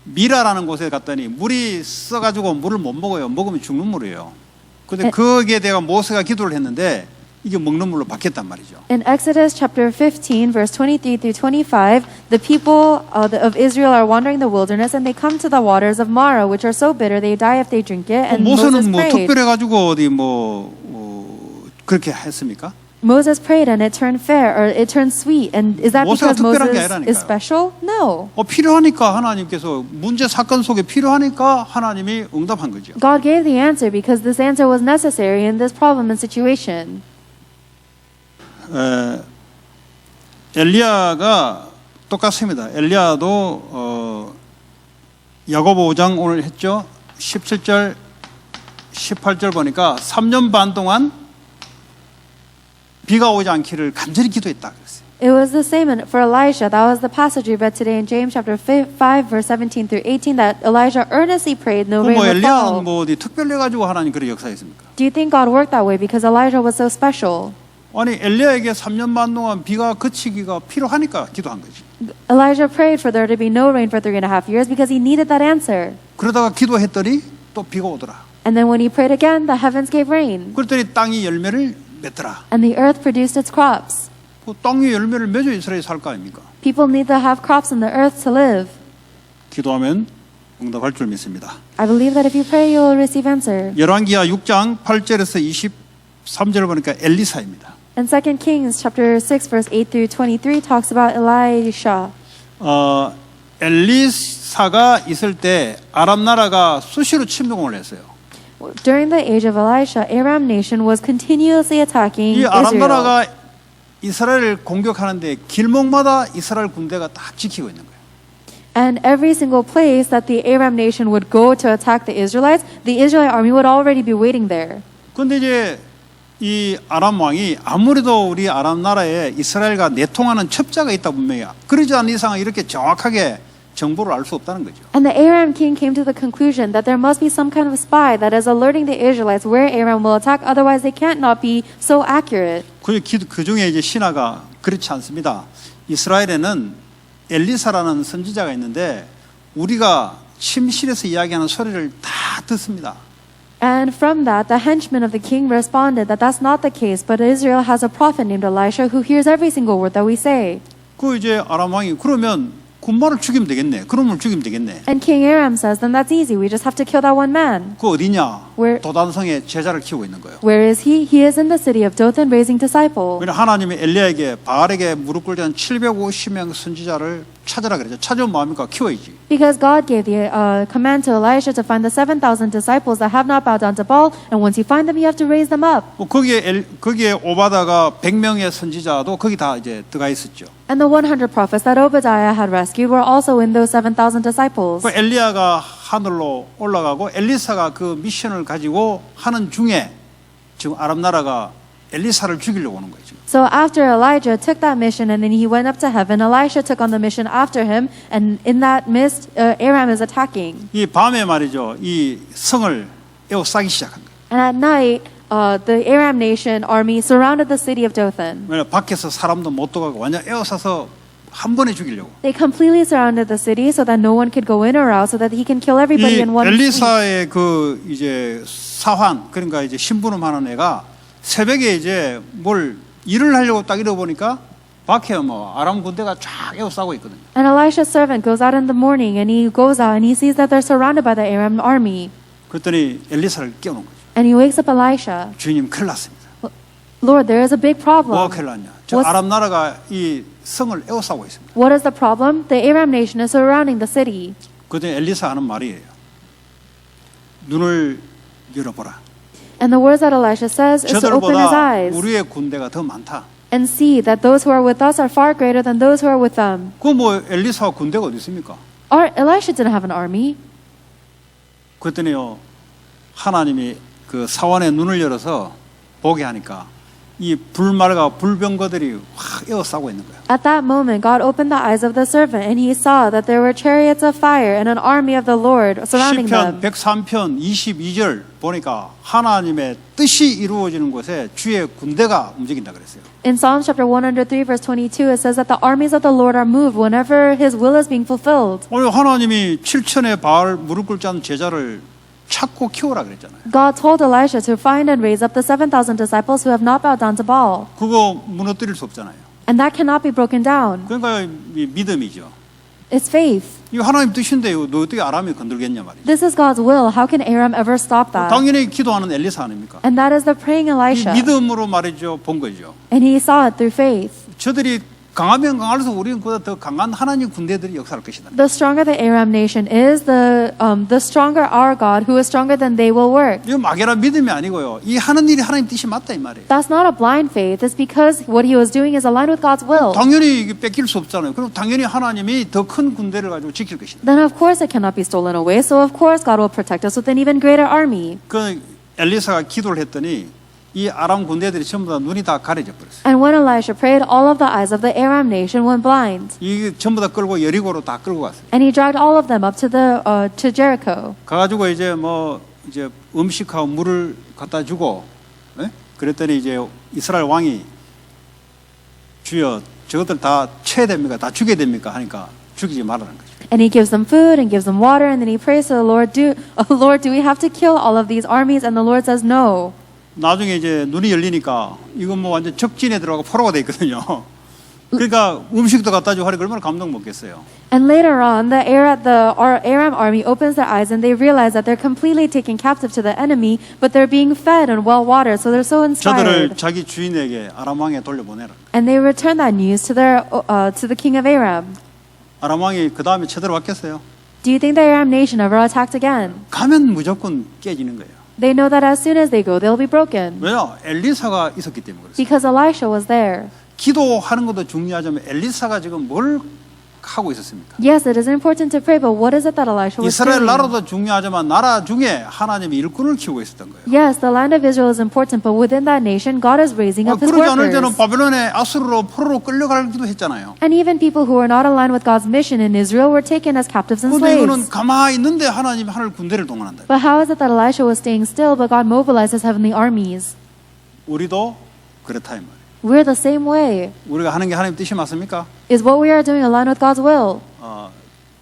A: 미라라는 곳에 갔더니 물이 써가지고 물을 못 먹어요. 먹으면 죽는 물이에요. 근데 거기에 대해 모세가 기도를 했는데 이게 먹는 물로 바뀌었단 말이죠.
B: In Exodus chapter 15, verse 23 through 25, the people of Israel are wandering the wilderness, and they come to the waters of Mara, which are so bitter they die if they drink it. And Moses
A: 모세는 뭐
B: prayed.
A: 특별해가지고 어디 그렇게 했습니까?
B: Moses prayed, and it turned fair, or it turned sweet. And is that
A: 모세가
B: because
A: 특별한 게
B: Moses
A: 아니라니까요.
B: is special? No.
A: 필요하니까 하나님께서 문제 사건 속에 필요하니까 하나님이 응답한 거죠.
B: God gave the answer because this answer was necessary in this problem and situation.
A: 엘리야가 똑같습니다. 엘리야도 야고보 5장 오늘 했죠. 17절 18절 보니까 3년 반 동안 비가 오지 않기를 간절히 기도했다 그랬어요.
B: It was the same for Elijah. That was the passage we read today in James chapter 5, verse 17 through 18, that Elijah earnestly prayed no rain
A: 뭐
B: would fall.
A: 엘리야는 뭐 어디 특별해 가지고 하나님 그런 역사했습니까?
B: Do you think God worked that way because Elijah was so special?
A: 아니 엘리야에게 3년 반 동안 비가 그치기가 필요하니까 기도한 거지.
B: Elijah prayed for there to be no rain for 3.5 years because he needed that answer.
A: 그러다가 기도했더니 또 비가 오더라.
B: And then when he prayed again, the heavens gave rain.
A: 그랬더니 땅이 열매를 맺더라.
B: And the earth produced its crops.
A: 그 땅이 열매를 맺어 이스라엘이 살 거 아닙니까?
B: People need to have crops in the earth to live.
A: 기도하면 응답할 줄 믿습니다.
B: I believe that if you pray, you will receive answer.
A: 열왕기하 6장 8절에서 23절을 보니까 엘리사입니다.
B: And 2 Kings chapter 6 verse 8 through 23 talks about Elisha.
A: 엘리사가 있을 때 아람 나라가 수시로 침공을 했어요.
B: During the age of Elisha, Aram nation was continuously attacking
A: 이 아람
B: Israel.
A: 나라가 이스라엘을 공격하는데 길목마다 이스라엘 군대가 딱 지키고 있는 거예요.
B: And every single place that the Aram nation would go to attack the Israelite army would already be waiting there.
A: 그런데 이제 이 아람 왕이 아무래도 우리 아람 나라에 이스라엘과 내통하는 첩자가 있다 분명히 그러지 않는 이상은 이렇게 정확하게 정보를 알 수 없다는 거죠.
B: And the Aram king came to the conclusion that there must be some kind of spy that is alerting the Israelites where Aram will attack, otherwise they can't not be so accurate.
A: 그 중에 이제 신하가 그렇지 않습니다. 이스라엘에는 엘리사라는 선지자가 있는데 우리가 침실에서 이야기하는 소리를 다 듣습니다.
B: And from that, the henchmen of the king responded that that's not the case, but Israel has a prophet named Elisha who hears every single word that we say.
A: 그 이제 아람 왕이 그러면 군마를 죽이면 되겠네. 그놈을 죽이면 되겠네.
B: And King Aram says, then that's easy. We just have to kill that one man.
A: 그 어디냐?
B: Where-
A: 도단성에 제자를 키우고 있는 거예요.
B: Where is he? He is in the city of Dothan raising disciples.
A: 왜냐 하나님이 엘리야에게 바알에게 무릎 꿇지 않은 750명 선지자를 찾으라 그랬죠. 찾으면 뭐합니까? 키워야지.
B: Because God gave the command to Elisha to find the 7,000 disciples that have not bowed down to Baal, and once you find them, you have to raise them up.
A: 뭐 거기에 오바다가 100명의 선지자도 거기 다 이제 들어가 있었죠.
B: And the 100 prophets that Obadiah had rescued were also in those 7,000 disciples.
A: 그 엘리야가 하늘로 올라가고 엘리사가 그 미션을 가지고 하는 중에 지금 아람 나라가 엘리사를 죽이려고 오는 거예요. 지금.
B: So after Elijah took that mission and then he went up to heaven, Elisha took on the mission after him, and in that midst, Aram is attacking.
A: 이 밤에 말이죠. 이 성을 에워싸기 시작한 거예요.
B: And at night, the Aram nation army surrounded the city of Dothan.
A: 왜냐 밖에서 사람도 못 들어가고 완전 에워싸서 한 번에 죽이려고.
B: They completely surrounded the city so that no one could go in or out, so that he can kill everybody
A: 이
B: in one sweep.
A: 엘리사의 그 이제 사환 그러니까 이제 심부름하는 애가 새벽에 이제 뭘 일을 하려고 딱 일어보니까 밖에 뭐 아람 군대가 쫙 에워싸고 있거든요.
B: And Elisha's servant goes out in the morning and he goes out and he sees that they're surrounded by the Aram army.
A: 그랬더니 엘리사를 깨우는 거죠.
B: And he wakes up Elisha.
A: 주님 큰일 났습니다.
B: Lord, there is a big problem.
A: 뭐가 큰일 났냐? 저
B: What's-
A: 아람 나라가 이 성을 에워싸고 있습니다.
B: What is the problem? The Aram nation is surrounding the city.
A: 그랬더니 엘리사 하는 말이에요. 눈을 열어보라.
B: And the words that Elisha says is to open his
A: 저들보다
B: eyes
A: 우리의 군대가 더 많다.
B: and see that those who are with us are far greater than those who are with them.
A: 그 뭐 엘리사 군대가 어디 있습니까?
B: Elisha didn't have an army.
A: 그랬더니요 하나님이 그 사원의 눈을 열어서 보게 하니까 이 불말과 불병거들이 확 에워싸고 있는 거예요.
B: At that moment, God opened the eyes of the servant, and he saw that there were chariots of fire and an army of the Lord surrounding
A: 시편
B: them.
A: 103편 22절 보니까 하나님의 뜻이 이루어지는 곳에 주의 군대가 움직인다 그랬어요.
B: In Psalms chapter 103, verse 22, it says that the armies of the Lord are moved whenever his will is being fulfilled.
A: 오늘 하나님이 7천의 바알 무릎 꿇지 않은 제자를 찾고 키우라 그랬잖아요.
B: God told Elisha to find and raise up the 7,000 disciples who have not bowed down to Baal.
A: 그거 무너뜨릴 수 없잖아요.
B: And that cannot be broken down.
A: 그러니까 이 믿음이죠.
B: It's faith.
A: 이거 하나님 뜻인데 너 어떻게 아람이 건들겠냐 말이죠.
B: This is God's will. How can Aram ever stop that?
A: 당연히 기도하는 엘리사 아닙니까?
B: And that is the praying
A: 이
B: Elisha.
A: 믿음으로 말이죠. 본 거죠.
B: And he saw it through faith.
A: 저들이 강하면 강할수록 우리는 그보다 더 강한 하나님 군대들이 역사할 것이다.
B: The stronger the Aram nation is, the stronger our God, who is stronger than they will work.
A: 이거 막연한 믿음이 아니고요. 이 하는 일이 하나님 뜻이 맞다 이 말이에요.
B: That's not a blind faith. It's because what he was doing is aligned with God's will.
A: 당연히 이게 뺏길 수 없잖아요. 그럼 당연히 하나님이 더 큰 군대를 가지고 지킬 것이다.
B: Then of course it cannot be stolen away. So of course God will protect us with an even greater army.
A: 그 엘리사가 기도를 했더니 이 아람 군대들이 전부 다 눈이 다 가려져 버렸어요.
B: And when Elisha prayed, all of the eyes of the Aram nation went blind.
A: 이 전부 다 끌고 여리고로 다 끌고 갔어요.
B: And he dragged all of them up to Jericho.
A: 가가지고 이제 이제 음식하고 물을 갖다 주고, 예? 그랬더니 이제 이스라엘 왕이 주여 저것들 다 쳐야 됩니까? 다 죽여야 됩니까? 하니까 죽이지 말라는 거죠.
B: And he gives them food and gives them water, and then he prays to the Lord, Lord, do we have to kill all of these armies? And the Lord says no.
A: 나중에 이제 눈이 열리니까 이건 뭐 완전 적진에 들어가고 포로가 돼 있거든요. 그러니까 음식도 갖다 주고 하니까 얼마나 감동 먹겠어요.
B: And later on, the Aram army opens their eyes and they realize that they're completely taken captive to the enemy, but they're being fed and well watered, so they're so
A: 저들을
B: inspired.
A: 자기 주인에게 아람 왕에 돌려보내라.
B: And they return that news to the king of Aram.
A: 아람 왕이 그 다음에 쳐들어왔겠어요?
B: Do you think the Aram nation ever attacked again?
A: 가면 무조건 깨지는 거예요.
B: They know that as soon as they go, they'll be broken.
A: 왜요? 엘리사가 있었기 때문에 그렇습니다.
B: Because Elisha was there.
A: 기도하는 것도 중요하지만 엘리사가 지금 뭘 하고 있었습니까?
B: Yes, it is important to pray, but what is it that Elisha was
A: 이스라엘
B: doing?
A: 나라도 중요하지만 나라 중에 하나님이 일꾼을 키우고 있었던 거예요.
B: Yes, the land of Israel is important, but within that nation, God is raising up His
A: 그러지 않을 때는
B: workers.
A: 바벨론에 아수르로 포로로 끌려가기도 했잖아요.
B: And even people who were not aligned with God's mission in Israel were taken as captives and
A: 그런데 이거는
B: slaves.
A: 가만히 있는데 하나님이 하늘 군대를 동원한다.
B: But how is it that Elisha was staying still, but God mobilized His heavenly armies?
A: 우리도 그렇다 이 말이에요.
B: We're the same way.
A: 우리가 하는 게 하나님 뜻이 맞습니까?
B: Is what we are doing aligned with God's will?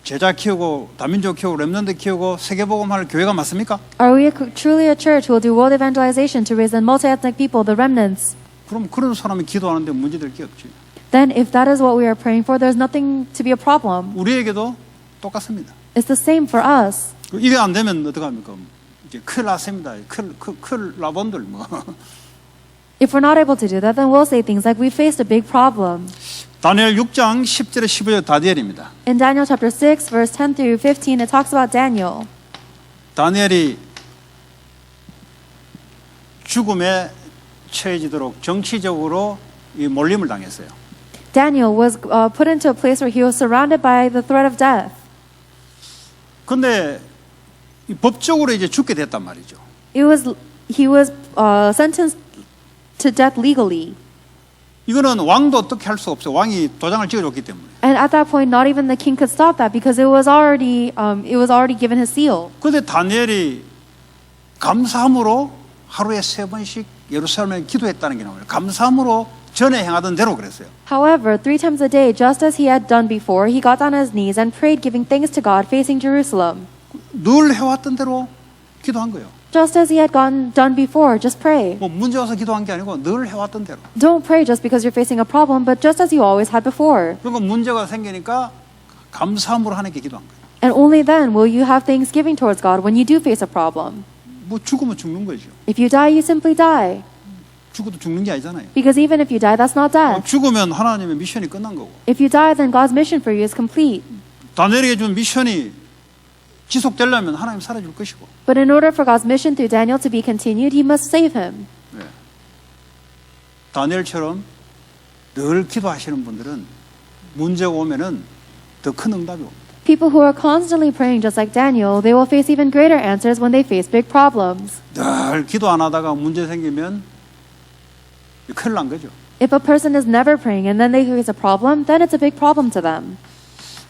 A: 제자 키우고 다민족 키우고 렘넌트 키우고 세계복음할 교회가 맞습니까?
B: Are we truly a church who will do world evangelization to raise the multi-ethnic people, the remnants?
A: 그럼 그런 사람이 기도하는데 문제될 게 없지.
B: Then if that is what we are praying for, there's nothing to be a problem.
A: 우리에게도 똑같습니다.
B: It's the same for us.
A: 이게 안 되면 어떡합니까? 이제 큰일 났습니다. 큰일 나본들 뭐.
B: If we're not able to do that, then we'll say things like we faced a big problem.
A: 다니엘 6장 10절에 15절 다니엘입니다.
B: In Daniel chapter 6, verse 10 through 15, it talks about Daniel.
A: 다니엘이 죽음에 처해지도록 정치적으로 이 몰림을 당했어요.
B: Daniel was put into a place where he was surrounded by the threat of death.
A: 근데 이 법적으로 이제 죽게 됐단 말이죠.
B: He was sentenced to death legally.
A: 이거는 왕도 어떻게 할 수 없어요. 왕이 도장을 찍어줬기 때문에.
B: And at that point, not even the king could stop that because it was already given his seal.
A: 그런데 다니엘이 감사함으로 하루에 3번씩 예루살렘에 기도했다는 게 나와요. 감사함으로 전에 행하던 대로 그랬어요.
B: However, 3 times a day, just as he had done before, he got on his knees and prayed, giving thanks to God, facing Jerusalem.
A: 늘 해왔던 대로 기도한 거예요.
B: Just as he had done before, just pray.
A: 뭐 문제 와서 기도한 게 아니고 늘 해왔던 대로.
B: Don't pray just because you're facing a problem, but just as you always had before.
A: 그러니까 문제가 생기니까 감사함으로 하나님께 기도한 거예요.
B: And only then will you have thanksgiving towards God when you do face a problem.
A: 뭐 죽으면 죽는 거죠.
B: If you die, you simply die.
A: 죽어도 죽는 게 아니잖아요.
B: Because even if you die, that's not death.
A: 죽으면 하나님의 미션이 끝난 거고.
B: If you die, then God's mission for you is complete.
A: 다니엘에게 준 미션이 지속되려면 하나님 살아줄 것이고.
B: But in order for God's mission through Daniel to be continued, he must save him.
A: 네. 다니엘처럼 늘 기도하시는 분들은 문제가 오면은 더 큰 응답이 옵니다.
B: People who are constantly praying just like Daniel, they will face even greater answers when they face big problems.
A: 늘 기도 안 하다가 문제 생기면 큰일 난 거죠.
B: If a person is never praying and then they face a problem, then it's a big problem to them.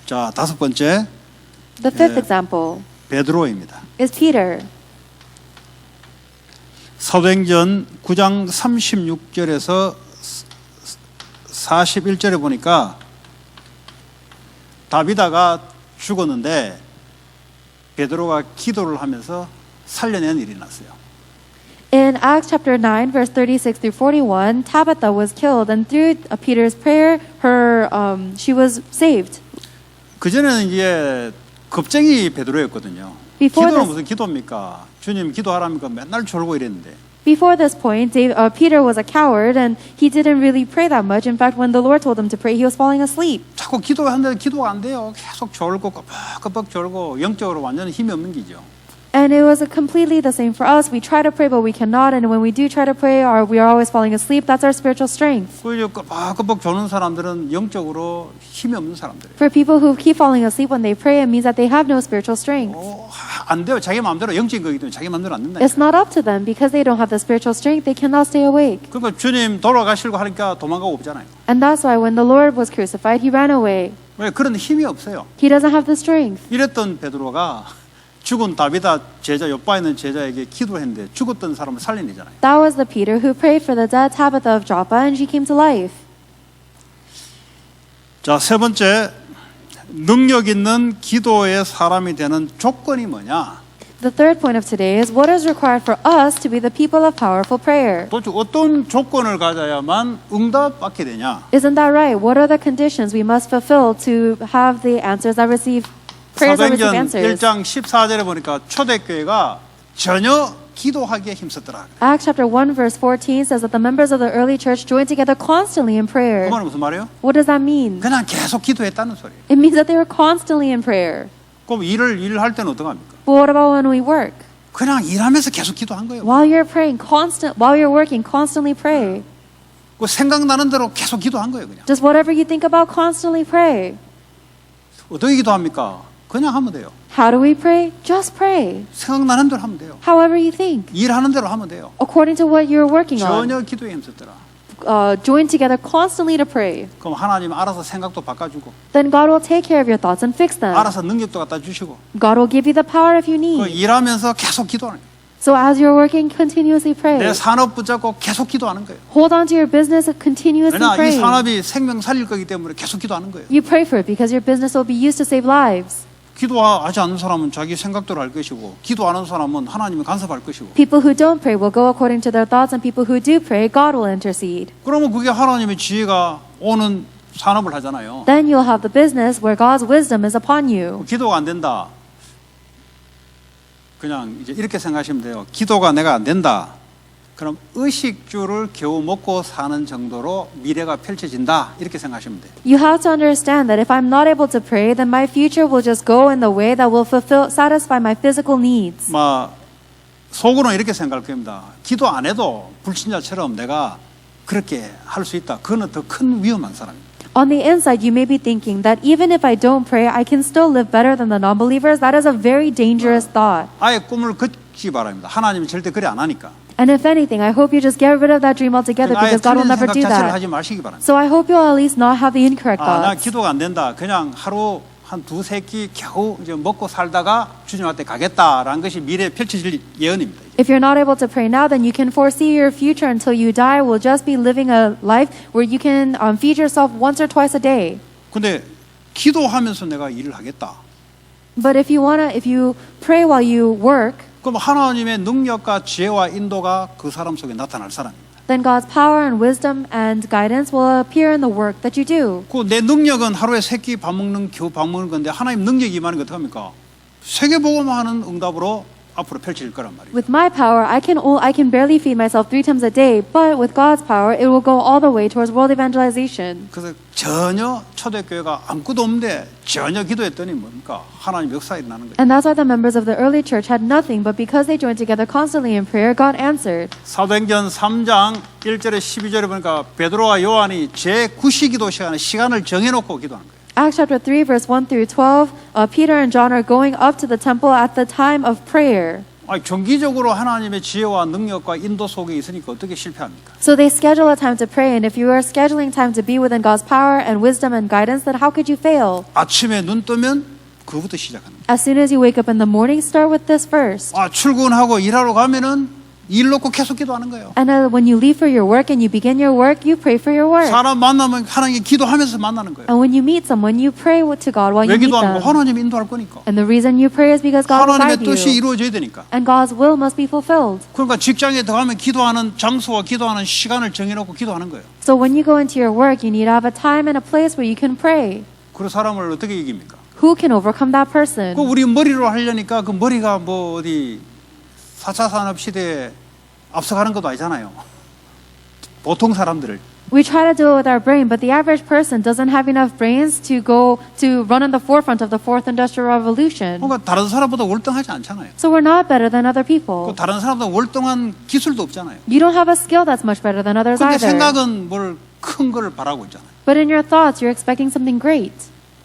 A: 자, 5번째
B: The fifth
A: Yeah.
B: example
A: 베드로입니다.
B: is Peter.
A: 사도행전 9장 36절에서 41절에 보니까 다비다가 죽었는데 베드로가 기도를 하면서 살려낸 일이 났어요.
B: In Acts chapter 9, verse 36 through 41, Tabitha was killed, and through Peter's prayer, she was saved.
A: 그전에는 이제 겁쟁이 베드로였거든요.
B: Before
A: 기도는
B: this-
A: 무슨 기도입니까? 주님 기도하라니까 맨날 졸고 이랬는데
B: Before this point, Peter was a coward, and he didn't really pray that much. In fact, when the Lord told him to pray, he was falling asleep.
A: 자꾸 기도하는데 기도가 안 돼요. 계속 졸고 끄벅끄벅 졸고 영적으로 완전 힘이 없는 기죠.
B: And it was completely the same for us. We try to pray, but we cannot. And when we do try to pray, we are always falling asleep. That's our spiritual strength.
A: 그 이제 끄벅끄벅 조는 사람들은 영적으로 힘이 없는 사람들이에요.
B: For people who keep falling asleep when they pray, it means that they have no spiritual strength.
A: 안 돼요. 자기 마음대로 영적인 거기 때문에 자기 마음대로 안 된다.
B: It's not up to them because they don't have the spiritual strength. They cannot stay awake.
A: 그러니까 주님 돌아가시려고 하니까 도망가고 없잖아요.
B: And that's why when the Lord was crucified, he ran away.
A: 왜 그런 힘이 없어요.
B: He doesn't have the strength.
A: 이랬던 베드로가 죽은 다비다 제자 옆바에 있는 제자에게 기도했는데 죽었던 사람을 살려내잖아요.
B: That was the Peter who prayed for the dead Tabitha of Joppa, and she came to life.
A: 자, 세 번째 능력 있는 기도의 사람이 되는 조건이 뭐냐?
B: The third point of today is what is required for us to be the people of powerful prayer.
A: 도대체 어떤 조건을 가져야만 응답받게 되냐?
B: Isn't that right? What are the conditions we must fulfill to have the answers that receive prayers that receive
A: 사도행전
B: answers?
A: 1장 14절에 보니까 초대교회가 전혀 기도하기에 힘썼더라.
B: Acts chapter 1 verse 14 says that the members of the early church joined together constantly in
A: 그
B: prayer.
A: 말은 무슨 말이에요?
B: What does that mean?
A: 그냥 계속 기도했다는 소리예요.
B: It means that they were constantly in prayer.
A: 그럼 일을 할 때는 어떡합니까?
B: But what about when we work?
A: 그냥 일하면서 계속 기도한 거예요.
B: While you're working, constantly pray.
A: 그 생각나는 대로 계속 기도한 거예요. 그냥.
B: Just whatever you think about, constantly pray.
A: 어떻게 기도합니까? 그냥 하면 돼요.
B: How do we pray? Just pray.
A: 생각나는 대로 하면 돼요.
B: However you think.
A: 일하는 대로 하면 돼요.
B: According to what you're working on.
A: 전혀 기도에 힘썼더라.
B: Join together constantly to pray.
A: 그럼 하나님 알아서 생각도 바꿔주고
B: Then God will take care of your thoughts and fix them.
A: 알아서 능력도 갖다 주시고
B: God will give you the power if you
A: 그
B: need.
A: 일하면서 계속 기도하는 거예요.
B: So as you're working, continuously pray.
A: 내 산업 붙잡고 계속 기도하는 거예요.
B: Hold on to your business and continuously
A: 왜냐 이
B: pray.
A: 산업이 생명 살릴 거기 때문에 계속 기도하는 거예요.
B: You pray for it because your business will be used to save lives.
A: 기도하지 않는 사람은 자기 생각대로 할 것이고 기도하는 사람은 하나님이 간섭할 것이고
B: People who don't pray will go according to their thoughts, and people who do pray, God will intercede.
A: 그러면 그게 하나님의 지혜가 오는 산업을 하잖아요.
B: Then you'll have the business where God's wisdom is upon you.
A: 기도가 안 된다. 그냥 이제 이렇게 생각하시면 돼요. 기도가 내가 안 된다. 그럼 의식주를 겨우 먹고 사는 정도로 미래가 펼쳐진다. 이렇게 생각하시면 돼요.
B: You have to understand that if I'm not able to pray, then my future will just go in the way that will satisfy my physical needs.
A: 막 속으로는 이렇게 생각할 겁니다. 기도 안 해도 불신자처럼 내가 그렇게 할 수 있다. 그거는 더 큰 위험한 사람입니다.
B: On the inside, you may be thinking that even if I don't pray, I can still live better than the non-believers. That is a very dangerous thought.
A: 아예 꿈을 걷기 바랍니다. 하나님이 절대 그래 안 하니까.
B: And if anything, I hope you just get rid of that dream altogether
A: 아예
B: because God will
A: 틀린
B: never
A: 생각
B: do
A: 자체를
B: that.
A: 하지 마시기 바랍니다.
B: So I hope you'll at least not have the incorrect
A: 나
B: thoughts.
A: 기도가 안 된다. 그냥 하루 한 두세 끼 겨우 이제 먹고 살다가 주님한테 가겠다라는 것이 미래에 펼쳐질 예언입니다.
B: If you're not able to pray now, then you can foresee your future until you die will just be living a life where you can feed yourself once or twice a day.
A: 근데 기도하면서 내가 일을 하겠다.
B: But if you pray while you work,
A: 그럼 하나님의 능력과 지혜와 인도가 그 사람 속에 나타날 사람입니다.
B: then God's power and wisdom and guidance will appear in the work that you do.
A: 그 내 능력은 하루에 세 끼 밥 먹는 겨우 밥 먹는 건데 하나님 능력이 임하는 게 어떡합니까? 세계복음하는 응답으로 앞으로 펼쳐질 거란 말이에요.
B: With my power, I can barely feed myself 3 times a day, but with God's power, it will go all the way towards world evangelization.
A: 그래서 전혀 초대교회가 아무것도 없는데 전혀 기도했더니 뭡니까? 하나님 역사 일어나는 거예요.
B: And that's why the members of the early church had nothing, but because they joined together constantly in prayer, God answered.
A: 사도행전 3장 1절에 12절에 보니까 베드로와 요한이 제9시기도 시간을 정해놓고 기도한 거예요.
B: Acts chapter 3 verse 1 through 12, Peter and John are going up to the temple at the time of prayer.
A: 정기적으로 하나님의 지혜와 능력과 인도 속에 있으니까 어떻게 실패합니까?
B: So they schedule a time to pray, and if you are scheduling time to be within God's power and wisdom and guidance, then how could you fail?
A: 아침에 눈 뜨면 그거부터 시작하는 거예요.
B: As soon as you wake up in the morning, start with this first.
A: 출근하고 일하러 가면은 일 놓고 계속 기도하는 거예요.
B: And when you leave for your work and you begin your work, you pray for your work.
A: 사람 만나면 하나님께 기도하면서 만나는 거예요.
B: And when you meet someone, you pray to God while
A: 왜
B: you meet
A: 기도하는
B: them.
A: 거? 하나님 인도할 거니까.
B: And the reason you pray is because God will
A: 하나님의
B: guide
A: 뜻이
B: you.
A: 이루어져야 되니까.
B: And God's will must be fulfilled.
A: 그러니까 직장에 들어가면 기도하는 장소와 기도하는 시간을 정해놓고 기도하는 거예요.
B: So when you go into your work, you need to have a time and a place where you can pray.
A: 그 사람을 어떻게 이깁니까?
B: Who can overcome that person?
A: 그 우리 머리로 하려니까 그 머리가 뭐 어디 4차 산업 시대에 앞서가는 것도 아니잖아요. 보통 사람들을.
B: We try to do it with our brain, but the average person doesn't have enough brains to run in the forefront of the fourth industrial revolution.
A: 그러니까 다른 사람보다 월등하지 않잖아요.
B: So we're not better than other
A: 그
B: people.
A: 다른 사람보다 월등한 기술도 없잖아요.
B: You don't have a skill that's much better than others
A: 근데
B: either.
A: 생각은 뭘 큰 거를 바라고 있잖아요.
B: But in your thoughts, you're expecting something great.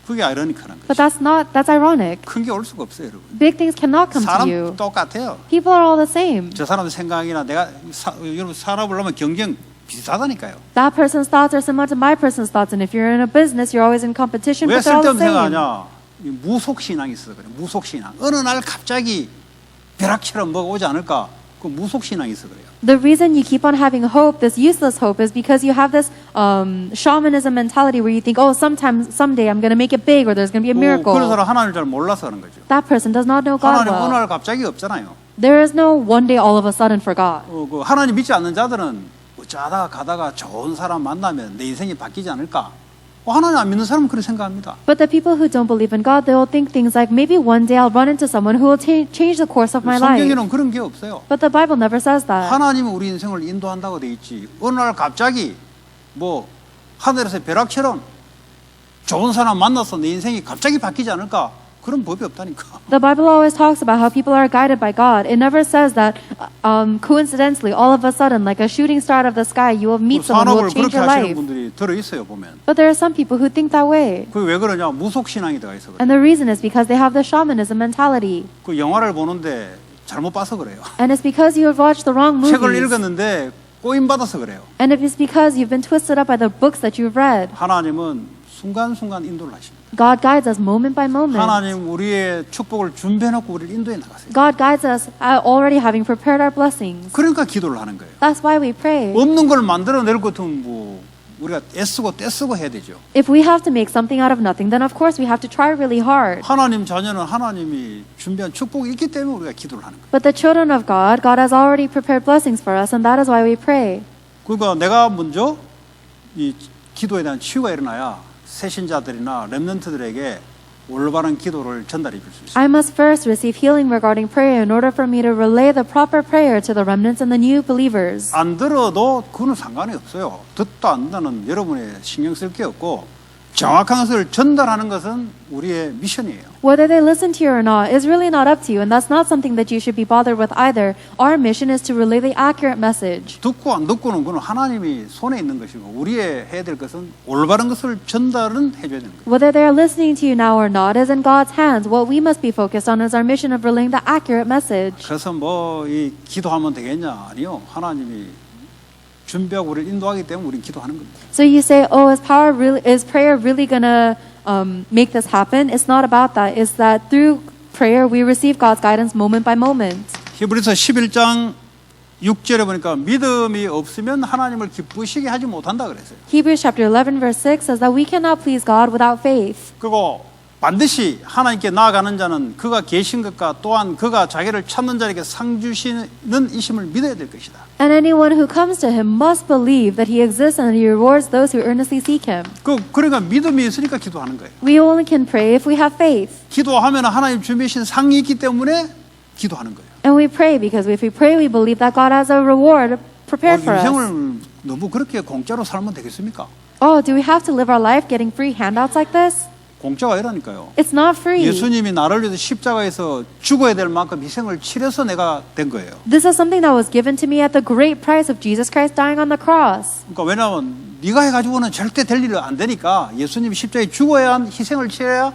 A: 그게 아이러니컬한
B: But
A: 거죠.
B: that's ironic.
A: 큰 게 올 수가 없어요, 여러분.
B: Big things cannot come to
A: 사람
B: you.
A: 똑같아요.
B: People are all the same.
A: 저 사람 생각이나 여러분 산업을 하면 경쟁 비슷하다니까요.
B: That person's thoughts are similar to my person's thoughts, and if you're in a business, you're always in competition,
A: 왜
B: but they're all the
A: 쓸데없는
B: same.
A: 생각하냐? 이 무속신앙이 있어서 그래. 무속신앙. 어느 날 갑자기 벼락처럼 뭐가 오지 않을까? 그 무속신앙이 있어 그래요.
B: The reason you keep on having hope, this useless hope, is because you have this shamanism mentality where you think, oh, someday I'm going to make it big, or there's going to be a miracle.
A: 그런 사람 하나님을 잘 몰라서 그런 거죠.
B: That person does not know God
A: 하나님 어느
B: well.
A: 날 갑자기 없잖아요.
B: There is no one day all of a sudden for God.
A: 그 하나님 믿지 않는 자들은 어쩌다가 가다가 좋은 사람 만나면 내 인생이 바뀌지 않을까? 하나님 안 믿는 사람은 그렇게 생각합니다.
B: But the people who don't believe in God, they will think things like, maybe one day I'll run into someone who will change the course of my life.
A: 성경에는 그런 게 없어요.
B: But the Bible never says that.
A: 하나님은 우리 인생을 인도한다고 돼 있지. 어느 날 갑자기 뭐 하늘에서 벼락처럼 좋은 사람 만나서 내 인생이 갑자기 바뀌지 않을까? 그런 법이 없다니까.
B: The Bible always talks about how people are guided by God. It never says that coincidentally, all of a sudden, like a shooting star out of the sky, you will meet someone who
A: 산업을
B: will change
A: 그렇게
B: your
A: 하시는
B: life.
A: 분들이 들어 있어요 보면.
B: But there are some people who think that way.
A: 그 왜 그러냐? 무속 신앙이 들어가 있어 그래.
B: And the reason is because they have the shamanism mentality.
A: 그 영화를 보는데 잘못 봐서 그래요.
B: And it's because you have watched the wrong
A: 책을
B: movies.
A: 읽었는데 꼬임 받아서 그래요.
B: And it's because you've been twisted up by the books that you've read.
A: 하나님은 순간순간 인도를 하십니다.
B: God guides us moment by moment.
A: 하나님 우리의 축복을 준비해놓고 우리를 인도해 나가세요.
B: God guides us already having prepared our blessings.
A: 그러니까 기도를 하는 거예요.
B: That's why we pray.
A: 없는 걸 만들어낼 것 같으면 뭐 우리가 애쓰고 떼쓰고 해야 되죠.
B: If we have to make something out of nothing, then of course we have to try really hard.
A: 하나님 자녀는 하나님이 준비한 축복이 있기 때문에 우리가 기도를 하는 거예요.
B: But the children of God, God has already prepared blessings for us, and that is why we pray.
A: 그러니까 내가 먼저 이 기도에 대한 치유가 일어나야 새신자들이나 렘넌트들에게 올바른 기도를 전달해 줄 수 있어요.
B: I must first receive healing regarding prayer in order for me to relay the proper prayer to the remnants and the new believers.
A: 안 들어도 그건 상관이 없어요. 듣도 안 듣는 여러분의 신경 쓸 게 없고 정확한 것을 전달하는 것은 우리의 미션이에요.
B: Whether they listen to you or not is really not up to you, and that's not something that you should be bothered with either. Our mission is to relay the accurate message.
A: 듣고 안 듣고는 그건 하나님이 손에 있는 것이고 우리의 해야 될 것은 올바른 것을 전달은 해줘야 되는 거예요.
B: Whether they are listening to you now or not is in God's hands. What we must be focused on is our mission of relaying the accurate message.
A: 그래서 뭐 이 기도하면 되겠냐? 아니요. 하나님이 준비하고 우리를 인도하기 때문에 우리는 기도하는 겁니다.
B: So you say, oh, is prayer really gonna make this happen? It's not about that. It's that through prayer we receive God's guidance moment by moment.
A: 히브리서 11장 6절에 보니까 믿음이 없으면 하나님을 기쁘시게 하지 못한다 그랬어요.
B: Hebrews chapter 11 verse 6 says that we cannot please God without faith.
A: 그리고 반드시 하나님께 나아가는 자는 그가 계신 것과 또한 그가 자기를 찾는 자에게 상 주시는 이심을 믿어야 될 것이다.
B: And anyone who comes to him must believe that he exists and he rewards those who earnestly seek him.
A: 그러니까 믿음이 있으니까 기도하는 거예요.
B: We only can pray if we have faith.
A: 기도하면 하나님 준비하신 상이 있기 때문에 기도하는 거예요.
B: And we pray because if we pray, we believe that God has a reward prepared for us.
A: 인생을 너무 그렇게 공짜로 살면 되겠습니까?
B: Oh, do we have to live our life getting free handouts like this?
A: 공짜가 아니라니까요.
B: It's not free.
A: 예수님이 나를 위해서 십자가에서 죽어야 될 만큼 희생을 치러서 내가 된 거예요.
B: This is something that was given to me at the great price of Jesus Christ dying on the cross.
A: 그러니까 왜냐하면 네가 해가지고는 절대 될 일은 안 되니까 예수님이 십자가에 죽어야 한 희생을 치러야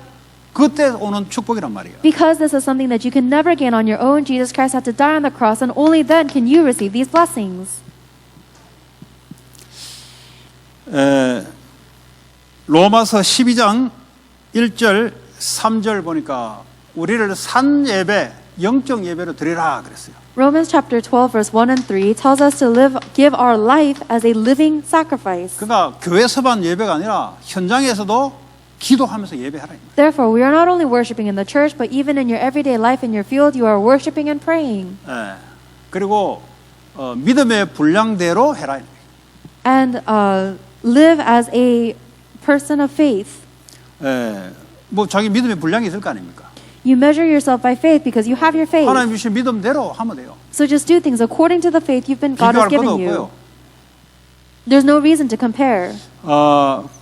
A: 그때 오는 축복이란 말이에요.
B: Because this is something that you can never gain on your own, Jesus Christ had to die on the cross, and only then can you receive these blessings.
A: 로마서 12장 1절 3절 보니까 우리를 산 예배, 영적 예배로 드리라 그랬어요.
B: Romans chapter 12 verse 1 and 3 tells us to give our life as a living sacrifice.
A: 그러니까 교회에서만 예배가 아니라 현장에서도 기도하면서 예배하라.
B: Therefore, we are not only worshiping in the church, but even in your everyday life in your field, you are worshiping and praying.
A: 그리고 믿음의 분량대로 해라.
B: And live as a person of faith.
A: 뭐 자기 믿음의 분량이 있을 거 아닙니까?
B: You measure yourself by faith because you have your faith.
A: 하나님 주신 믿음대로 하면 돼요.
B: So just do things according to the faith God
A: 비교할
B: has
A: 것도
B: given
A: 없고요.
B: you. There's no reason to compare.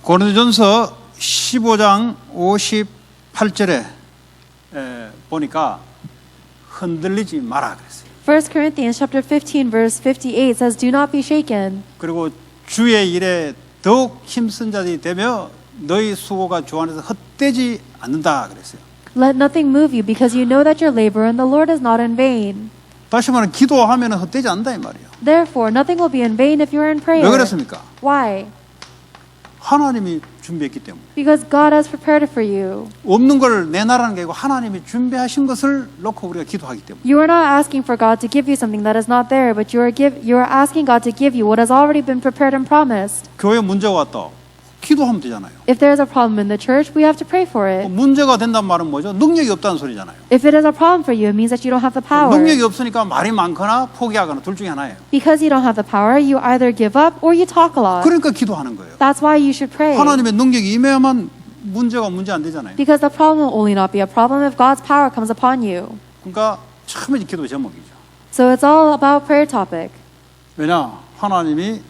A: 고린도전서 15장 58절에 보니까 흔들리지 마라 그랬어요.
B: 1 Corinthians chapter 15 verse 58 says, "Do not be shaken."
A: 그리고 주의 일에 더욱 힘쓴 자들이 되며 너희 수고가 주 안에서 헛되지 않는다 그랬어요.
B: Let nothing move you because you know that your labor in the Lord is not in vain.
A: 다시 말하면 기도하면 헛되지 않는다 이 말이에요.
B: Therefore, nothing will be in vain if you are in prayer.
A: 왜 그렇습니까?
B: Why?
A: 하나님이 준비했기 때문에.
B: Because God has prepared it for you.
A: 없는 걸 내놔라는 게 아니고 하나님이 준비하신 것을 놓고 우리가 기도하기 때문에.
B: You are not asking for God to give you something that is not there, but you are asking God to give you what has already been prepared and promised.
A: 교회 문제가 왔다. 기도하면 되잖아요.
B: If there is a problem in the church, we have to pray for it.
A: 문제가 된단 말은 뭐죠? 능력이 없다는 소리잖아요.
B: If it is a problem for you, it means that you don't have the power.
A: 능력이 없으니까 말이 많거나 포기하거나 둘 중에 하나예요.
B: Because you don't have the power, you either give up or you talk a lot.
A: 그러니까 기도하는 거예요.
B: That's why you should pray.
A: 하나님의 능력이 임해야만 문제가 문제 안 되잖아요.
B: Because the problem will only not be a problem if God's power comes upon you.
A: 그러니까 처음에 기도 제목이죠.
B: So it's all about prayer topic.
A: 왜냐? 하나님이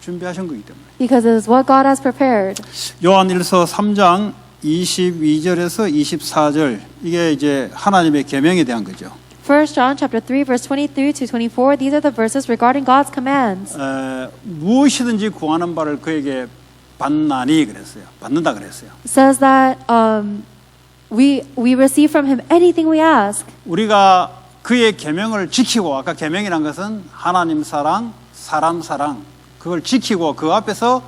A: 준비하신 거기 때문에.
B: Because it is what God has prepared.
A: 요한일서 3장 22절에서 24절 이게 이제 하나님의 계명에 대한 거죠.
B: 1 John chapter 3 verse 23 to 24, these are the verses regarding God's commands.
A: 무엇이든지 구하는 바를 그에게 받나니 그랬어요. 받는다 그랬어요.
B: It says that we receive from him anything we ask.
A: 우리가 그의 계명을 지키고 아까 계명이란 것은 하나님 사랑, 사람 사랑 그걸 지키고 그 앞에서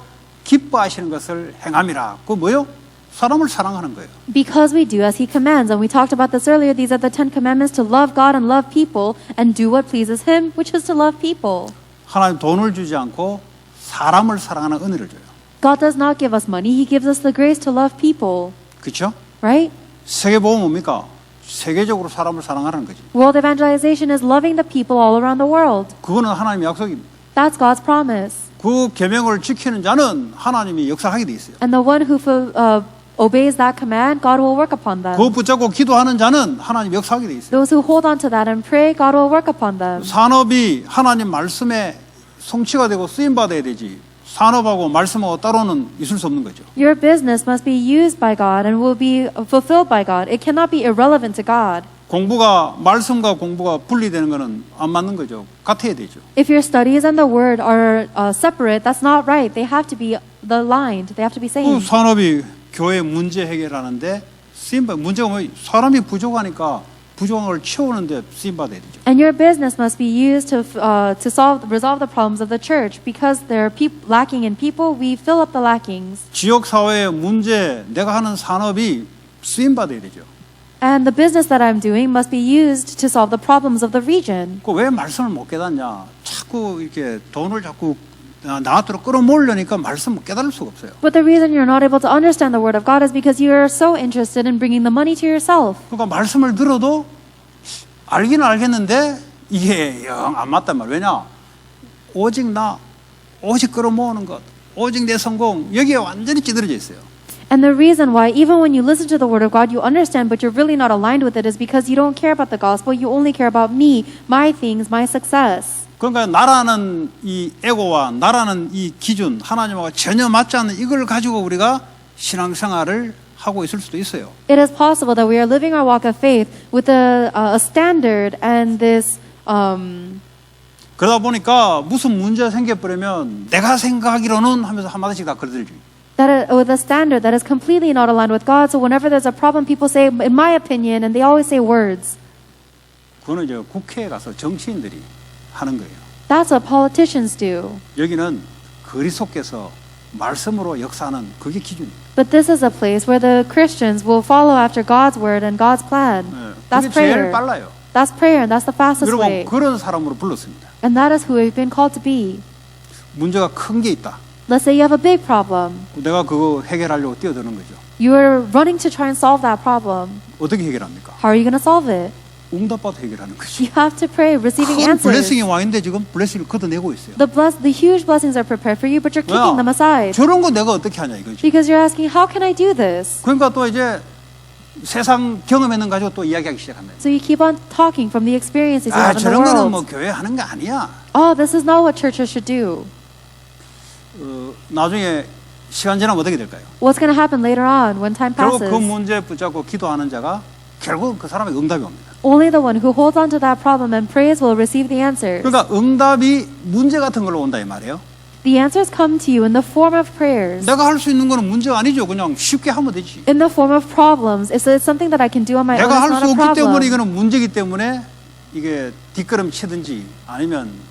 A: 기뻐하시는 것을 행함이라. 그 뭐요? 사람을 사랑하는 거예요.
B: Because we do as he commands, and we talked about this earlier, these are the 10 commandments to love God and love people and do what pleases him, which is to love people.
A: 하나님 돈을 주지 않고 사람을 사랑하는 은혜를 줘요.
B: God does not give us money, he gives us the grace to love people.
A: 그렇죠?
B: Right?
A: 세계보험 뭡니까? 세계적으로 사람을 사랑하는 거지.
B: World evangelization is loving the people all around the world.
A: 그거는 하나님의 약속입니다.
B: That's God's promise.
A: 그 계명을 지키는 자는 하나님이 역사하게 돼 있어요.
B: And the one who obeys that command, God will work upon them.
A: 그거 붙잡고 기도하는 자는 하나님이 역사하게 돼 있어요.
B: Those who hold on to that and pray, God will work upon them.
A: 산업이 하나님 말씀에 성취가 되고 쓰임 받아야 되지. 산업하고 말씀하고 따로는 있을 수 없는 거죠.
B: Your business must be used by God and will be fulfilled by God. It cannot be irrelevant to God.
A: 공부가 말씀과 공부가 분리되는 거는 안 맞는 거죠. 같아야 되죠.
B: If your studies and the word are separate, that's not right. They have to be aligned. They have to be
A: 그
B: same.
A: 산업이 교회 문제 해결하는데 쓰임 받 문제가 뭐 사람이 부족하니까 부족한 걸 채우는데 쓰임 받아야 되죠.
B: And your business must be used to resolve the problems of the church. Because there are lacking in people, we fill up the lackings.
A: 지역 사회의 문제 내가 하는 산업이 쓰임 받아야 되죠.
B: And the business that I'm doing must be used to solve the problems of the region.
A: 그 왜 말씀을 못 깨닫냐? 자꾸 이렇게 돈을 자꾸 나한테로 끌어모으려니까 말씀 못 깨달을 수가 없어요.
B: But the reason you're not able to understand the word of God is because you are so interested in bringing the money to yourself.
A: 그러니까 말씀을 들어도 알기는 알겠는데 이게 영 안 맞단 말이에요. 왜냐? 오직 나, 오직 끌어모으는 것, 오직 내 성공 여기에 완전히 찌들어져 있어요.
B: And the reason why, even when you listen to the word of God, you understand, but you're really not aligned with it, is because you don't care about the gospel. You only care about me, my things, my success.
A: 그러니까 나라는 이 에고와 나라는 이 기준 하나님하고 전혀 맞지 않는 이걸 가지고 우리가 신앙생활을 하고 있을 수도 있어요.
B: It is possible that we are living our walk of faith with a standard and this.
A: 그러다 보니까 무슨 문제가 생겨버리면 내가 생각하기로는 하면서 한마디씩 다 걸어들죠.
B: With a standard that is completely not aligned with God. So whenever there's a problem, people say, in my opinion, and they always say words.
A: 그거는 이제 국회에 가서 정치인들이 하는 거예요.
B: That's what politicians do.
A: 여기는 그리스도께서 말씀으로 역사하는 그게 기준이에요.
B: But this is a place where the Christians will follow after God's word and God's plan. That's
A: 그게 제일
B: prayer.
A: 빨라요.
B: That's prayer, and that's the fastest
A: 여러분
B: way.
A: 그런 사람으로 불렀습니다.
B: And that is who we've been called to be.
A: 문제가 큰 게 있다.
B: Let's say you have a big problem.
A: 내가 그거 해결하려고 뛰어드는 거죠.
B: You are running to try and solve that problem.
A: 어떻게 해결합니까?
B: How are you going to solve it?
A: 응답받아 해결하는 거죠.
B: You have to pray, receiving
A: 큰
B: answers.
A: 블레싱이 와 있는데 지금 블레싱을 걷어내고 있어요.
B: The huge blessings are prepared for you, but you're kicking them aside.
A: 저런 거 내가 어떻게 하냐 이거죠.
B: Because you're asking, how can I do this?
A: 그러니까 또 이제 세상 경험에는 가지고 또 이야기하기 시작합니다.
B: So you keep on talking from the experiences you
A: 아,
B: have in the
A: 저런 거는
B: world.
A: 뭐 교회 하는 거 아니야.
B: Oh, this is not what churches should do.
A: 나중에 시간 지나면 어떻게 될까요?
B: What's going to happen later on when time
A: 결국
B: passes?
A: 그 문제 붙잡고 기도하는 자가 결국 그 사람에게 응답이 옵니다.
B: Only the one who holds on to that problem and prays will receive the answers.
A: 그러니까 응답이 문제 같은 걸로 온다 이 말이에요.
B: The answers come to you in the form of prayers.
A: 내가 할 수 있는 거는 문제가 아니죠. 그냥 쉽게 하면 되지.
B: In the form of problems. If it's something that I can do on my own,
A: 내가
B: it's
A: 할
B: not
A: 수
B: a
A: 없기 때문에
B: problem.
A: 이거는 문제이기 때문에 이게 뒷걸음 치든지 아니면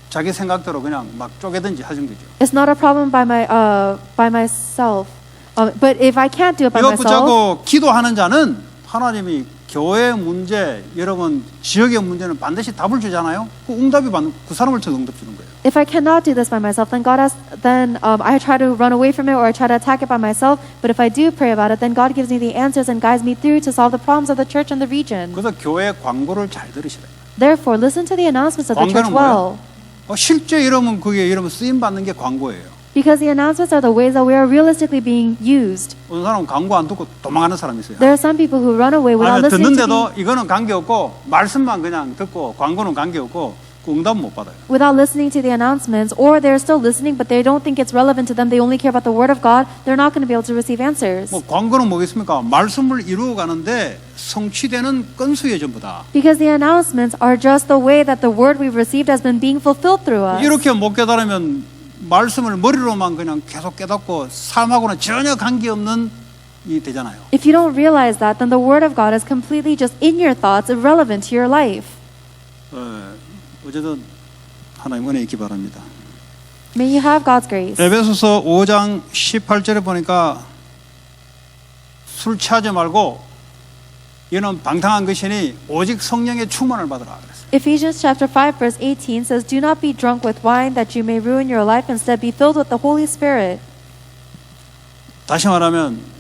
A: 자기 생각대로 그냥 막 쪼개든지 하는 거죠.
B: It's not a problem by myself. But if I can't do it by
A: 이거
B: myself,
A: 붙잡고 기도하는 자는 하나님이 교회 문제, 여러분 지역의 문제는 반드시 답을 주잖아요. 그 응답이 그 사람을 저 응답 주는 거예요.
B: If I cannot do this by myself, then I try to run away from it or I try to attack it by myself. But if I do pray about it, then God gives me the answers and guides me through to solve the problems of the church and the region.
A: 그래서 교회 광고를 잘 들으시라.
B: Therefore, listen to the announcements of the church
A: 광고는
B: well.
A: 뭐예요? 실제 이러면 그게 이러면 쓰임 받는 게 광고예요.
B: Because the announcements are the ways that we are realistically being used.
A: 어떤 사람은 광고 안 듣고 도망가는 사람이 있어요.
B: There are some people who run away without
A: 아니면
B: listening to
A: 듣는데도 이거는 관계없고 말씀만 그냥 듣고 광고는 관계없고 그 응답 못 받아요.
B: without listening to the announcements, or they're still listening but they don't think it's relevant to them. They only care about the word of God. They're not going to be able to receive answers.
A: 뭐 광고는 뭐겠습니까? 말씀을 이루어 가는데 성취되는 건수에 전부 다.
B: Because the announcements are just the way that the word we've received has been being fulfilled through us.
A: 이렇게 못 깨달으면 말씀을 머리로만 그냥 계속 깨닫고 삶하고는 전혀 관계없는 이 되잖아요.
B: If you don't realize that, then the word of God is completely just in your thoughts, irrelevant to your life.
A: 어쨌든 하나님 은혜 있기 바랍니다.
B: May you have God's grace.
A: 에베소서 5장 18절에 보니까 술 취하지 말고 이는 방탕한 것이니 오직 성령의 충만을 받으라 그랬어요.
B: Ephesians chapter 5 verse 18 says, "Do not be drunk with wine that you may ruin your life. Instead, be filled with the Holy Spirit."
A: 다시 말하면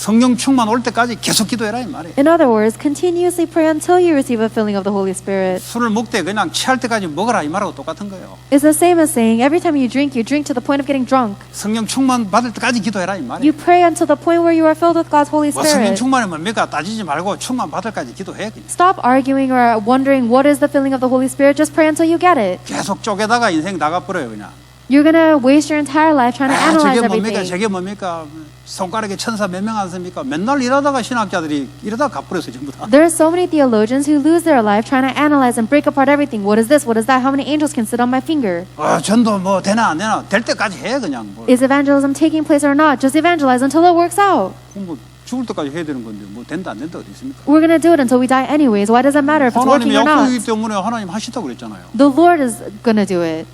A: 성령 충만 올 때까지 계속 기도해라 이 말이에요.
B: In other words, continuously pray until you receive a filling of the Holy Spirit.
A: 술을 먹되 그냥 취할 때까지 먹어라 이 말하고 똑같은 거예요.
B: It's the same as saying every time you drink to the point of getting drunk.
A: 성령 충만 받을 때까지 기도해라 이 말이에요.
B: You pray until the point where you are filled with God's Holy
A: 뭐 성령
B: Spirit.
A: 충만이 뭡니까? 따지지 말고 충만 받을 때까지 기도해. 그냥.
B: Stop arguing or wondering what is the filling of the Holy Spirit. Just pray until you get it.
A: 계속 쪼개다가 인생 나가버려요 그냥.
B: You're gonna waste your entire life trying to analyze
A: 저게 뭡니까?
B: everything.
A: 저게 뭡니까? 손가락에 천사 몇 명 않습니까? 맨날 일하다가 신학자들이 이러다가 가버렸어요 전부 다.
B: There are so many theologians who lose their life trying to analyze and break apart everything. What is this? What is that? How many angels can sit on my finger?
A: 전도 뭐 되나 안 되나 될 때까지 해 그냥. 뭐.
B: Is evangelism taking place or not? Just evangelize until it works out.
A: 뭐 죽을 때까지 해야 되는 건데 뭐 된다 안 된다 어디 있습니까?
B: We're gonna do it until we die anyways. Why does it matter if it's working
A: 하나님의
B: or not?
A: 약속이기 때문에 하나님 하시다고 그랬잖아요.
B: The Lord is gonna do it.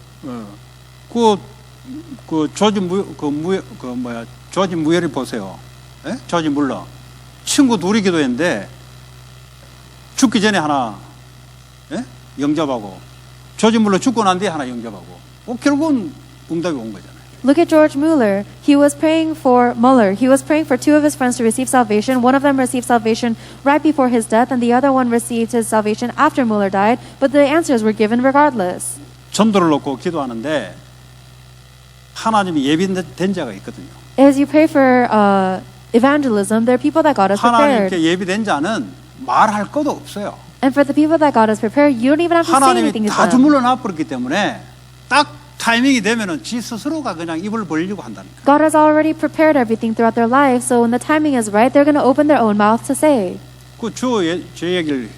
A: 조지 무열이 보세요. 예? 조지 물러 친구 둘이 기도했는데 죽기 전에 하나 영접하고 조지 물러 죽고 난 뒤에 하나 영접하고 결국은 응답이 온 거잖아요.
B: Look at George Mueller. He was praying for two of his friends to receive salvation. One of them received salvation right before his death, and the other one received his salvation after Mueller died. But the answers were given regardless.
A: 전도를 놓고 기도하는데 하나님이 예비된 자가 있거든요.
B: As you pray for evangelism, there are people that God has prepared.
A: 하나님께 예비된 자는 말할 것도 없어요.
B: And for the people that God has prepared, you don't even have to say
A: 하나님이
B: anything to
A: 다
B: them.
A: 주물러 놔버렸기 때문에 딱 타이밍이 되면은 지 스스로가 그냥 입을 벌리고 한다는 거예요.
B: God has already prepared everything throughout their life, so when the timing is right, they're going to open their own mouth to say.
A: 제 얘기를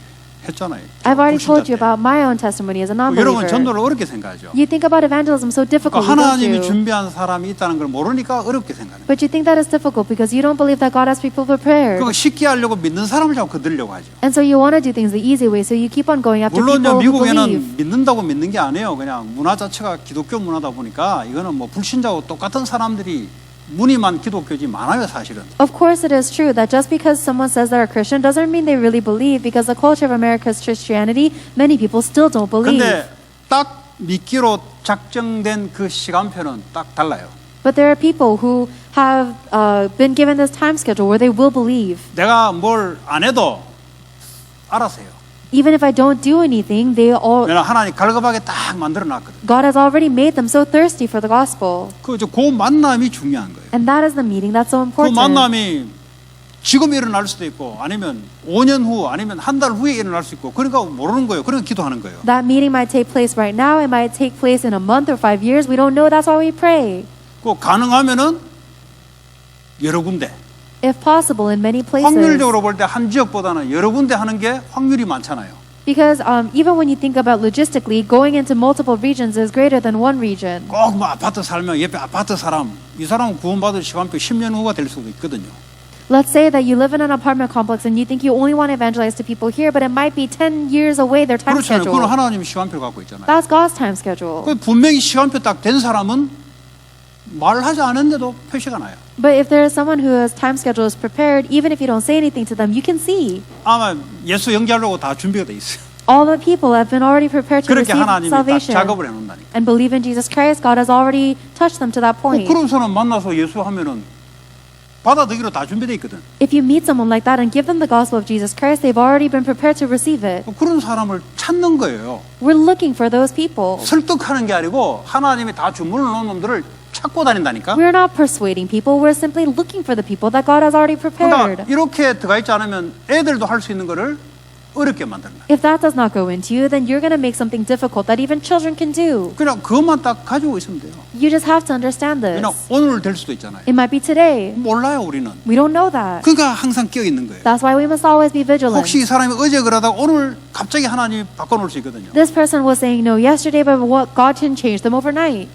A: 했잖아요.
B: I've already told
A: 불신자
B: you
A: 때.
B: about my own testimony as a
A: 여러분
B: non-believer.
A: 전도를 어렵게 생각하죠.
B: You think about evangelism so difficult,
A: 그러니까
B: don't
A: 하나님이
B: you?
A: 준비한 사람이 있다는 걸 모르니까 어렵게 생각해요.
B: But you think that is difficult because you don't believe that God has people prepared.
A: 그거 쉽게 하려고 믿는 사람을 자꾸 거들려고 하죠.
B: And so you want to do things the easy way, so you keep on going after
A: 물론
B: people who believe.
A: 미국에는 믿는다고 믿는 게 아니에요. 그냥 문화 자체가 기독교 문화다 보니까 이거는 뭐 불신자하고 똑같은 사람들이 무늬만 기독교지 많아요 사실은.
B: Of course it is true that just because someone says they're a Christian doesn't mean they really believe, because the culture of America's Christianity, many people still don't believe.
A: 근데 딱 믿기로 작정된 그 시간표는 딱 달라요.
B: But there are people who have been given this time schedule where they will believe.
A: 내가 뭘 안 해도 알아서 해요.
B: Even if I don't do anything,
A: 왜냐면 하나님 갈급하게 딱 만들어 놨거든.
B: God has already made them so thirsty for the gospel.
A: 그 만남이 중요한 거예요.
B: And that is the meeting that's so
A: 그
B: important.
A: 만남이 지금 일어날 수도 있고 아니면 5년 후 아니면 한 달 후에 일어날 수 있고 그러니까 모르는 거예요. 그러니까 기도하는 거예요.
B: That meeting might take place right now. It might take place in a month or 5 years. We don't know. That's why we pray.
A: 그 가능하면은 여러 군데.
B: If possible, in many places.
A: 확률적으로 볼 때 한 지역보다는 여러 군데 하는 게 확률이 많잖아요.
B: Because even when you think about logistically, going into multiple regions is greater than one region.
A: 꼭 뭐 아파트 살면 옆에 아파트 사람 이 사람은 구원받을 시간표 10년 후가 될 수도 있거든요.
B: Let's say that you live in an apartment complex and you think you only want to evangelize to people here, but it might be 10 years away, their time
A: 그렇잖아요. 그건
B: schedule.
A: 하나님이 시간표를 갖고 있잖아요.
B: That's God's time schedule.
A: 그 분명히 시간표 딱 된 사람은 말하지 않았는데도 표시가 나요.
B: But if there is someone whose time schedule is prepared, even if you don't say anything to them, you can see.
A: 아마 예수 영접하려고 다 준비가 돼 있어요.
B: All the people have been already prepared to
A: 그렇게
B: receive
A: 하나님이 딱
B: salvation
A: 작업을 해놓는다니까.
B: and believe in Jesus Christ. God has already touched them to that point.
A: 그런 사람 만나서 예수 하면은 받아들이기로 다 준비돼 있거든.
B: If you meet someone like that and give them the gospel of Jesus Christ, they've already been prepared to receive it.
A: 그런 사람을 찾는 거예요.
B: We're looking for those people.
A: 설득하는 게 아니고 하나님이 다 주문을 놓은 놈들을 찾고 다닌다니까.
B: We're not persuading people. We're simply looking for the people that God has already
A: 그러니까
B: prepared.
A: 이렇게 들어가 있지 않으면 애들도 할 수 있는 거를 어렵게 만든다.
B: If that does not go into you, then you're going to make something difficult that even children can do.
A: 그냥 그것만 딱 가지고 있으면 돼요.
B: You just have to understand this.
A: 그냥 오늘 될 수도 있잖아요.
B: It might be today.
A: 몰라요 우리는.
B: We don't know that.
A: 그러니까 항상 끼어 있는 거예요.
B: That's why we must always be vigilant.
A: 혹시 이 사람이 어제 그러다가 오늘 갑자기 하나님이 바꿔놓을 수 있거든요.
B: This person was saying no yesterday, but what God can change them overnight.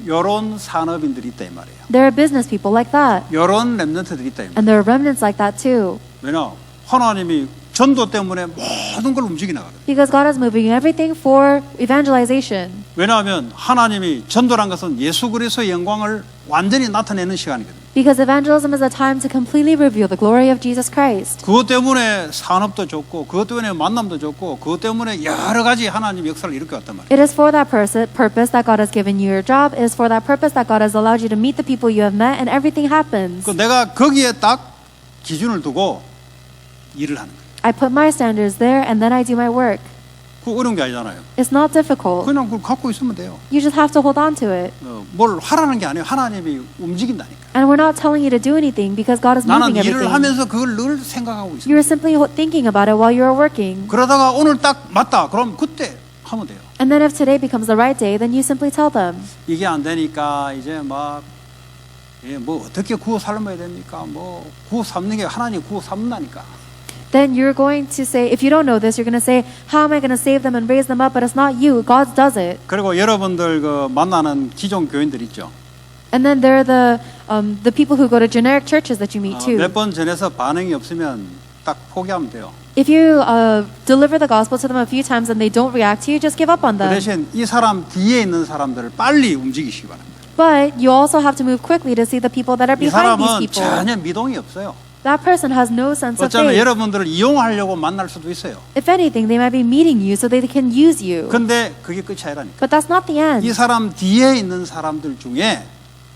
A: 이런 산업인들이 있다 이 말이에요.
B: There are business people like that.
A: 이런 렘넌트들이 있다 이 말이에요.
B: And there are remnants like that too.
A: 왜냐? 하나님이 전도 때문에 모든 걸 움직이 나가거든요.
B: Because God is moving everything for evangelization.
A: 왜냐하면 하나님이 전도란 것은 예수 그리스도의 영광을 완전히 나타내는 시간이거든요.
B: Because evangelism is a time to completely reveal the glory of Jesus Christ.
A: 그것 때문에 산업도 좋고 그것 때문에 만남도 좋고 그것 때문에 여러 가지 하나님 역사를 일으켜 왔단 말이에요.
B: It is for that purpose that God has given you your job. It is for that purpose that God has allowed you to meet the people you have met, and everything happens.
A: 그 내가 거기에 딱 기준을 두고 일을 하는 거예요.
B: I put my standards there, and then I do my work.
A: 그 어려운 게 아니잖아요.
B: It's not difficult.
A: 그냥 그걸 갖고 있으면 돼요.
B: You just have to hold on to it.
A: 뭘 하라는 게 아니에요. 하나님이 움직인다니까.
B: And we're not telling you to do anything because God is
A: 나는
B: moving
A: 일을
B: everything.
A: 하면서 그걸 늘 생각하고 있어요.
B: You're simply thinking about it while you're working.
A: 그러다가 오늘 딱 맞다. 그럼 그때 하면 돼요.
B: And then if today becomes the right day, then you simply tell them.
A: 이게 안 되니까 이제 막 뭐 어떻게 구워 삶아야 됩니까? 뭐 구워 삶는 게 하나님 구워 삶는다니까.
B: Then you're going to say, if you don't know this, you're going to say, how am I going to save them and raise them up? But it's not you. God does it.
A: 그리고 여러분들 그 만나는 기존 교인들 있죠.
B: And then there are the people who go to generic churches that you meet too.
A: 몇 번 전해서 반응이 없으면 딱 포기하면 돼요.
B: If you deliver the gospel to them a few times and they don't react to you, just give up on
A: 그
B: them.
A: 대신 이 사람 뒤에 있는 사람들을 빨리 움직이시기 바랍니다.
B: But you also have to move quickly to see the people that are
A: 이
B: behind these
A: 사람은
B: people.
A: 전혀 미동이 없어요.
B: That person has no sense of
A: 어쩌면
B: faith.
A: 여러분들을 이용하려고 만날 수도 있어요.
B: If anything, they might be meeting you so they can use you.
A: 근데 그게 끝이 아니라니까.
B: But that's not the end.
A: 이 사람 뒤에 있는 사람들 중에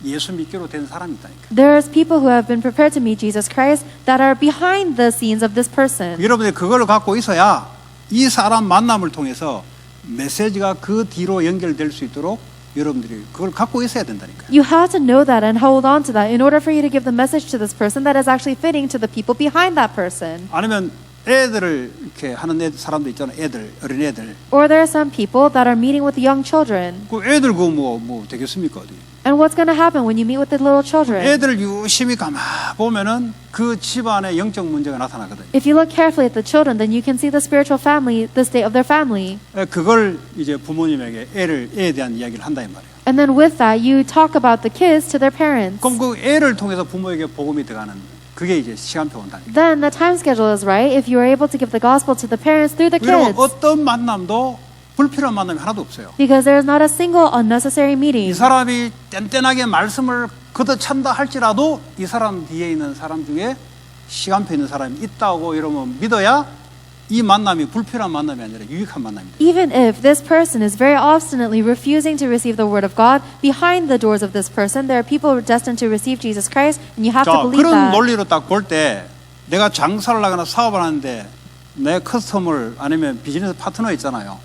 A: 예수 믿기로 된 사람이 있다니까.
B: There's people who have been prepared to meet Jesus Christ that are behind the scenes of this person.
A: 여러분들이 그걸 갖고 있어야 이 사람 만남을 통해서 메시지가 그 뒤로 연결될 수 있도록 여러분들이 그걸 갖고 있어야 된다니까.
B: You have to know that and hold on to that in order for you to give the message to this person that is actually fitting to the people behind that person.
A: 아니면 애들을 이렇게 하는 사람도 있잖아요. 애들, 어린 애들.
B: Or there are some people that are meeting with young children.
A: 그 애들 그 뭐 되겠습니까 어디?
B: And what's going to happen when you meet with the little children?
A: 애들을 유심히 가만 보면은 그 집안에 영적 문제가 나타나거든요.
B: If you look carefully at the children, then you can see the spiritual family, the state of their family.
A: 그걸 이제 부모님에게 애에 대한 이야기를 한다 이 말이에요.
B: And then with that, you talk about the kids to their parents.
A: 그럼 그 애를 통해서 부모에게 복음이 들어가는 그게 이제 시간표 온다니까.
B: Then the time schedule is right if you are able to give the gospel to the parents through the
A: 그리고
B: kids.
A: 어떤 만남도 불필요한 만남이 하나도 없어요.
B: Because there is not a single unnecessary
A: 이
B: meeting.
A: 사람이 뗀뗀하게 말씀을 걷어찬다 할지라도 이 사람 뒤에 있는 사람 중에 시간표 있는 사람이 있다고 여러분 믿어야 이 만남이 불필요한 만남이 아니라 유익한 만남입니다.
B: Even if this person is very obstinately refusing to receive the word of God, behind the doors of this person, there are people destined to receive Jesus Christ, and you have to
A: 자,
B: believe
A: 그런
B: that.
A: 논리로 딱 볼 때 내가 장사를 하거나 사업을 하는데 내 커스터머를 아니면 비즈니스 파트너 있잖아요.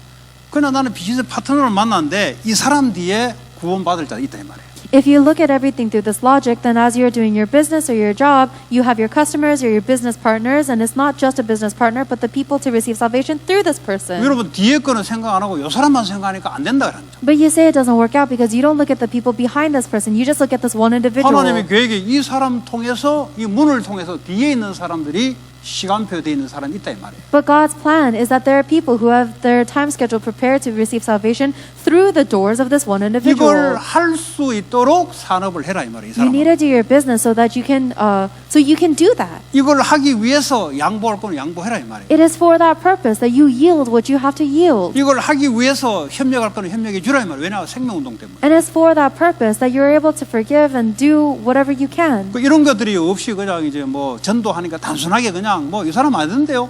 A: 그러나 나는 비즈니스 파트너를 만났는데 이 사람 뒤에 구원받을 자가 있다 이 말이에요.
B: If you look at everything through this logic, then as you're doing your business or your job, you have your customers or your business partners, and it's not just a business partner, but the people to receive salvation through this person.
A: 여러분 뒤에 거는 생각 안 하고 이 사람만 생각하니까 안 된다 그러는 거죠.
B: But you say it doesn't work out because you don't look at the people behind this person. You just look at this one individual.
A: 하나님의 계획이 이 사람 통해서 이 문을 통해서 뒤에 있는 사람들이 시간표 돼 있는 사람이 있다 이 말이에요.
B: But God's plan is that there are people who have their time schedule prepared to receive salvation through the doors of this one
A: 이걸
B: individual.
A: 할 수 있도록 산업을 해라 이 말이에요. 이
B: You need
A: 사람은.
B: to do your business so that you can do that.
A: 이걸 하기 위해서 양보할 거는 양보해라 이 말이에요.
B: It is for that purpose that you yield what you have to yield.
A: 이걸 하기 위해서 협력할 거는 협력해 주라 이 말이에요. 왜냐하면 생명운동 때문에.
B: And it's for that purpose that you're able to forgive and do whatever you can.
A: 그 이런 것들이 없이 그냥 이제 뭐 전도하니까 단순하게 그냥 뭐 이 사람 아는데요.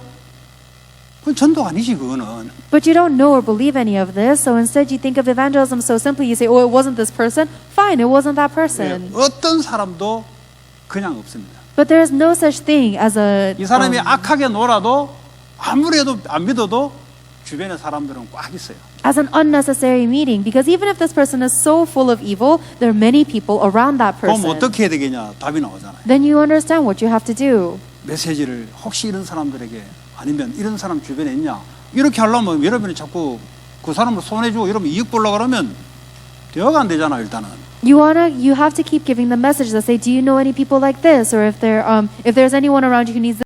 A: 그건 전도 아니지 그거는.
B: But you don't know or believe any of this, so instead you think of evangelism so simply. You say, oh, it wasn't this person. Fine, it wasn't that person.
A: 어떤 사람도 그냥 없습니다.
B: But there is no such thing as a...
A: 이 사람이 악하게 놀아도 아무리 해도 안 믿어도 주변의 사람들은 꽉 있어요.
B: as an unnecessary meeting, because even if this person is so full of evil, there are many people around that
A: 그럼
B: person.
A: 어떻게 해야 되겠냐 답이 나오잖아요.
B: Then you understand what you have to do.
A: 메시지를 혹시 이런 사람들에게 아니면 이런 사람 주변에 있냐 이렇게 하려면 여러분이 자꾸 그 사람을 손해주고 이러면 이익 보려고 그러면 대화가 안 되잖아 일단은.
B: You have to keep giving the message that say, do you know any people like this? Or if there's anyone around you who needs